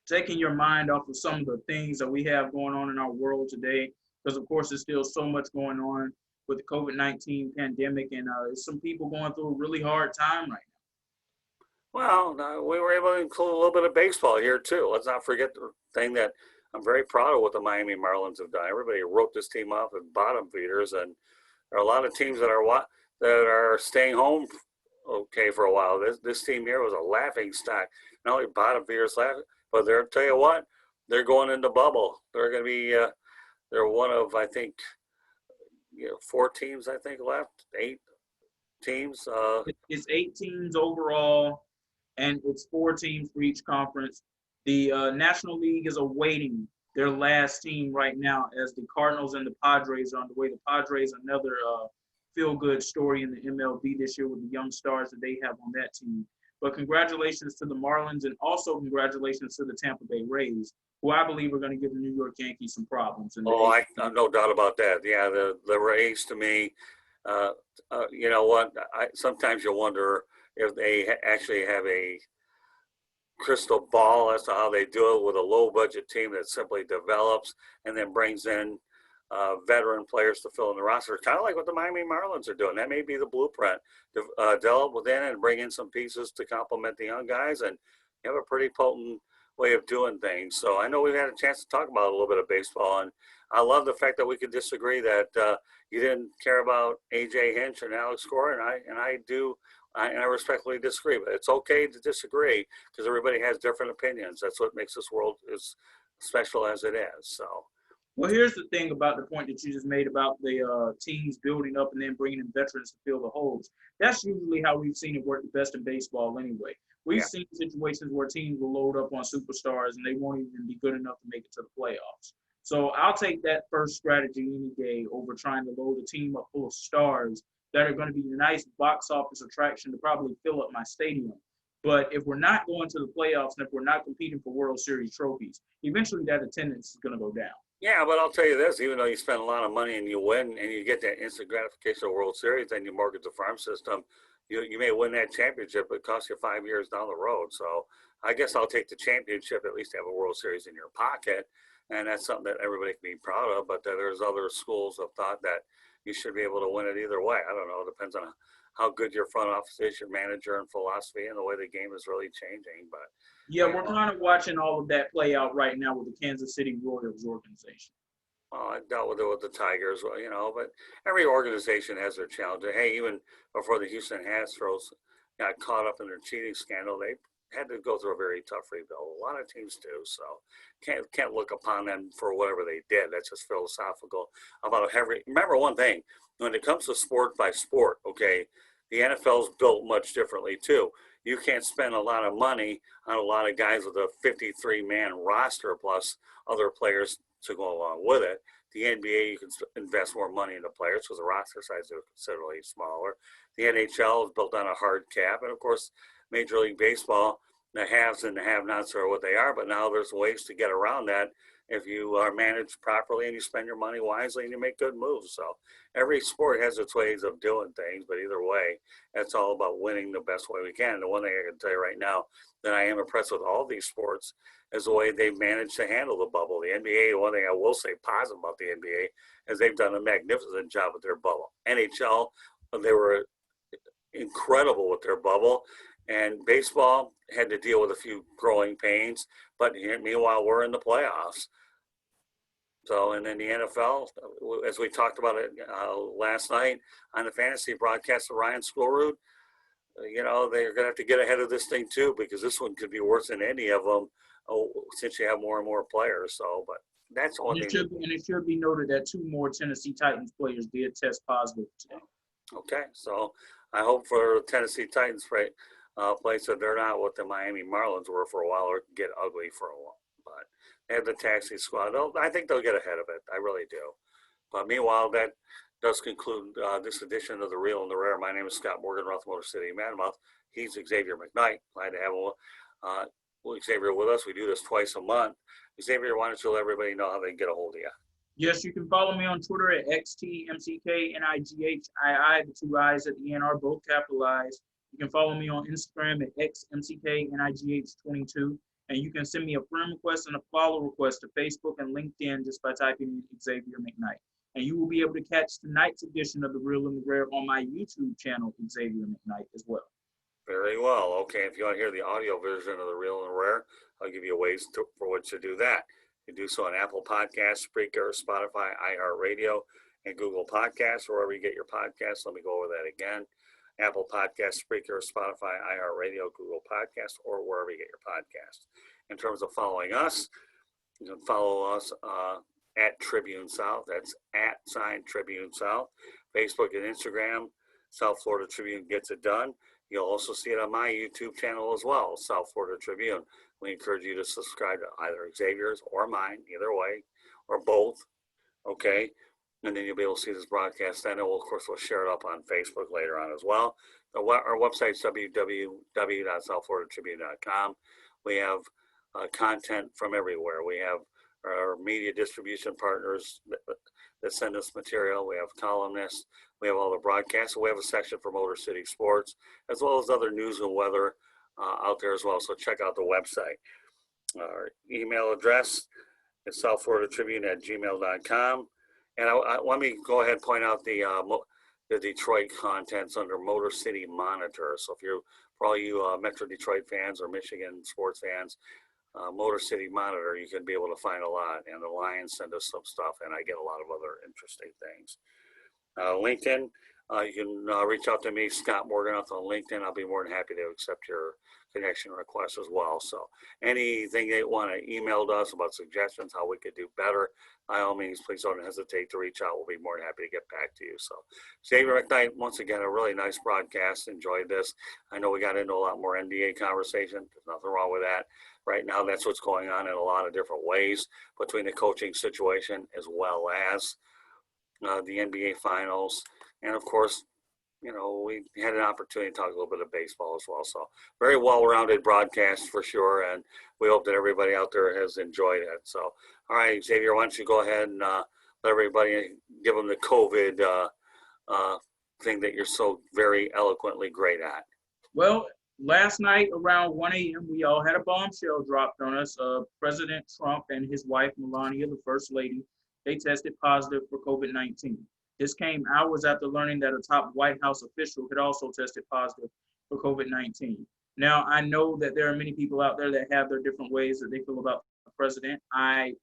taking your mind off of some of the things that we have going on in our world today, because, of course, there's still so much going on with the COVID-19 pandemic, and some people going through a really hard time right now. Well, we were able to include a little bit of baseball here, too. Let's not forget the thing that I'm very proud of what the Miami Marlins have done. Everybody wrote this team off as bottom feeders, and there are a lot of teams that are staying home okay for a while. This team here was a laughing stock. Not only bottom feeders laughing, but they'll tell you what, they're going into bubble. They're going to be they're one of, I think, 4 teams I think left, 8 teams. It's 8 teams overall, and it's 4 teams for each conference. The National League is awaiting their last team right now, as the Cardinals and the Padres are on the way. The Padres, another feel-good story in the MLB this year with the young stars that they have on that team. But congratulations to the Marlins, and also congratulations to the Tampa Bay Rays, who I believe are going to give the New York Yankees some problems. I no doubt about that. Yeah, the Rays, to me, you know what? Sometimes you wonder if they actually have a crystal ball as to how they do it with a low-budget team that simply develops and then brings in veteran players to fill in the roster, kind of like what the Miami Marlins are doing. That may be the blueprint. Develop within and bring in some pieces to complement the young guys, and you have a pretty potent way of doing things. So I know we've had a chance to talk about a little bit of baseball, and I love the fact that we could disagree that you didn't care about A.J. Hinch and Alex Cora, and I do. And I respectfully disagree, but it's okay to disagree because everybody has different opinions. That's what makes this world as special as it is. So. Well, here's the thing about the point that you just made about the teams building up and then bringing in veterans to fill the holes. That's usually how we've seen it work the best in baseball anyway. We've seen situations where teams will load up on superstars and they won't even be good enough to make it to the playoffs. So I'll take that first strategy any day over trying to load a team up full of stars that are going to be a nice box office attraction to probably fill up my stadium. But if we're not going to the playoffs and if we're not competing for World Series trophies, eventually that attendance is going to go down. Yeah, but I'll tell you this, even though you spend a lot of money and you win and you get that instant gratification of World Series and you mortgage the farm system, you may win that championship, but it costs you 5 years down the road. So I guess I'll take the championship, at least have a World Series in your pocket, and that's something that everybody can be proud of. But there's other schools of thought that you should be able to win it either way. I don't know. It depends on how good your front office is, your manager and philosophy, and the way the game is really changing. But yeah, we're kind of watching all of that play out right now with the Kansas City Royals organization. Well, I dealt with it with the Tigers, but every organization has their challenges. Hey, even before the Houston Astros got caught up in their cheating scandal, they had to go through a very tough rebuild. A lot of teams do, so can't look upon them for whatever they did. That's just philosophical about every. Remember one thing: when it comes to sport by sport, okay, the NFL's built much differently too. You can't spend a lot of money on a lot of guys with a 53-man roster plus other players to go along with it. The NBA, you can invest more money into players because the roster size are considerably smaller. The NHL is built on a hard cap, and of course, Major League Baseball, the haves and the have-nots are what they are, but now there's ways to get around that if you are managed properly and you spend your money wisely and you make good moves. So every sport has its ways of doing things, but either way, it's all about winning the best way we can. The one thing I can tell you right now that I am impressed with all these sports is the way they've managed to handle the bubble. The NBA, one thing I will say positive about the NBA is they've done a magnificent job with their bubble. NHL, they were incredible with their bubble. And baseball had to deal with a few growing pains, but meanwhile, we're in the playoffs. So, and then the NFL, as we talked about it last night on the fantasy broadcast of Ryan Schoolroot, they're going to have to get ahead of this thing too, because this one could be worse than any of them since you have more and more players. So, but that's one thing. And it should be noted that 2 more Tennessee Titans players did test positive today. Okay, so I hope for Tennessee Titans, right? place that they're not what the Miami Marlins were for a while, or get ugly for a while. But they have the taxi squad. I think they'll get ahead of it. I really do. But meanwhile, that does conclude this edition of The Real and the Rare. My name is Scott Morgan, Roth Motor City Manmouth. He's Xavier McKnight. Glad to have Xavier with us. We do this twice a month. Xavier, why don't you let everybody know how they can get a hold of you? Yes, you can follow me on Twitter at XTMCKNIGHII. The two I's at the end are both capitalized. You can follow me on Instagram at XMCKNIGH22. And you can send me a friend request and a follow request to Facebook and LinkedIn just by typing in Xavier McKnight. And you will be able to catch tonight's edition of The Real and the Rare on my YouTube channel, Xavier McKnight, as well. Very well. Okay, if you want to hear the audio version of The Real and the Rare, I'll give you ways for which to do that. You can do so on Apple Podcasts, Spreaker, Spotify, iHeartRadio, and Google Podcasts, wherever you get your podcasts. Let me go over that again. Apple Podcasts, Spreaker, Spotify, iHeartRadio, Google Podcasts, or wherever you get your podcasts. In terms of following us, you can follow us at Tribune South. That's @ Tribune South. Facebook and Instagram, South Florida Tribune Gets It Done. You'll also see it on my YouTube channel as well, South Florida Tribune. We encourage you to subscribe to either Xavier's or mine, either way, or both, okay? And then you'll be able to see this broadcast. I know, of course, we'll share it up on Facebook later on as well. Our website's www.southfloridatribune.com. We have content from everywhere. We have our media distribution partners that send us material. We have columnists. We have all the broadcasts. We have a section for Motor City Sports, as well as other news and weather out there as well. So check out the website. Our email address is southfloridatribune@gmail.com. And let me go ahead and point out the Detroit contents under Motor City Monitor. So for all you Metro Detroit fans or Michigan sports fans, Motor City Monitor, you can be able to find a lot. And the Lions send us some stuff, and I get a lot of other interesting things. LinkedIn, you can reach out to me, Scott Morganoff, on LinkedIn. I'll be more than happy to accept your connection request as well. So anything they want to email to us about suggestions, how we could do better, by all means, please don't hesitate to reach out. We'll be more than happy to get back to you. So Xavier McKnight, once again, a really nice broadcast. Enjoyed this. I know we got into a lot more NBA conversation. There's nothing wrong with that. Right now, that's what's going on in a lot of different ways between the coaching situation as well as the NBA Finals. And, of course, you know, we had an opportunity to talk a little bit of baseball as well. So very well-rounded broadcast for sure, and we hope that everybody out there has enjoyed it. So, all right, Xavier, why don't you go ahead and let everybody give them the COVID thing that you're so very eloquently great at. Well, last night around 1 a.m., we all had a bombshell dropped on us. President Trump and his wife, Melania, the First Lady, they tested positive for COVID-19. This came hours after learning that a top White House official had also tested positive for COVID-19. Now, I know that there are many people out there that have their different ways that they feel about the president. I'm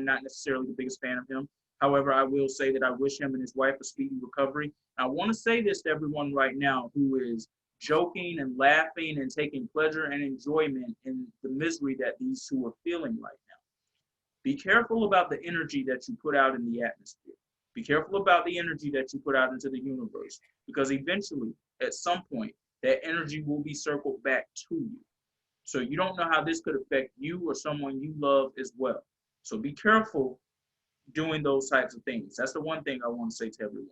not necessarily the biggest fan of him. However, I will say that I wish him and his wife a speedy recovery. I want to say this to everyone right now who is joking and laughing and taking pleasure and enjoyment in the misery that these two are feeling right now. Be careful about the energy that you put out in the atmosphere. Be careful about the energy that you put out into the universe, because eventually, at some point, that energy will be circled back to you. So you don't know how this could affect you or someone you love as well. So be careful doing those types of things. That's the one thing I want to say to everyone.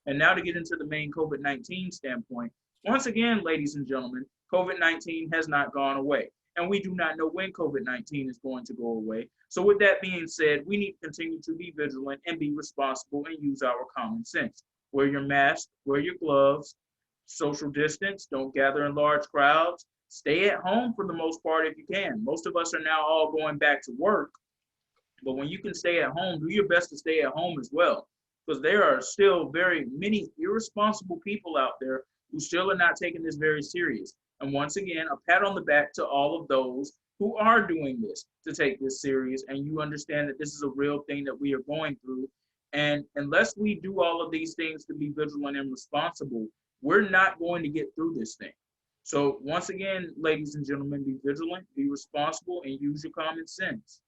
And now to get into the main COVID-19 standpoint, once again, ladies and gentlemen, COVID-19 has not gone away. And we do not know when COVID-19 is going to go away. So with that being said, we need to continue to be vigilant and be responsible and use our common sense. Wear your mask, wear your gloves, social distance, don't gather in large crowds. Stay at home for the most part if you can. Most of us are now all going back to work. But when you can stay at home, do your best to stay at home as well. Because there are still very many irresponsible people out there who still are not taking this very serious. And once again, a pat on the back to all of those who are doing this to take this serious, and you understand that this is a real thing that we are going through. And unless we do all of these things to be vigilant and responsible, we're not going to get through this thing. So once again, ladies and gentlemen, be vigilant, be responsible, and use your common sense.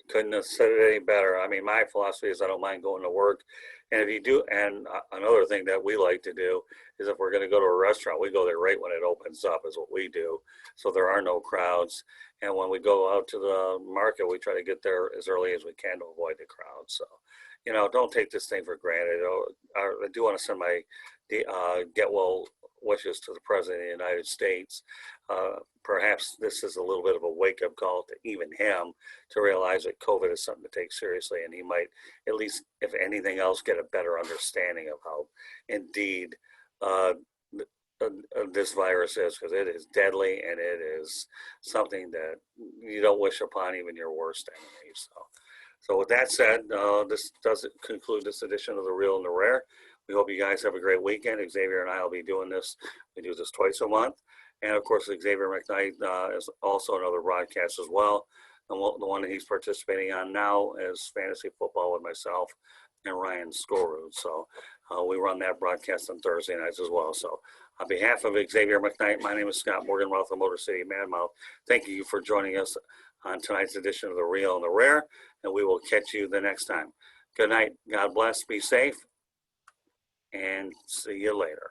Couldn't have said it any better. I mean, my philosophy is I don't mind going to work. And if you do, and another thing that we like to do is if we're going to go to a restaurant, we go there right when it opens up is what we do. So there are no crowds. And when we go out to the market, we try to get there as early as we can to avoid the crowds. So, don't take this thing for granted. I do want to send my get well wishes to the President of the United States. Perhaps this is a little bit of a wake-up call to even him to realize that COVID is something to take seriously, and he might, at least if anything else, get a better understanding of how indeed this virus is, because it is deadly and it is something that you don't wish upon even your worst enemy. So with that said, this does conclude this edition of The Real and the Rare. We hope you guys have a great weekend. Xavier and I will be doing this. We do this twice a month. And of course, Xavier McKnight is also another broadcast as well. And the one that he's participating on now is Fantasy Football with myself and Ryan Skorud. So we run that broadcast on Thursday nights as well. So on behalf of Xavier McKnight, my name is Scott Morganmouth of Motor City Madmouth. Thank you for joining us on tonight's edition of The Real and the Rare. And we will catch you the next time. Good night. God bless. Be safe. And see you later.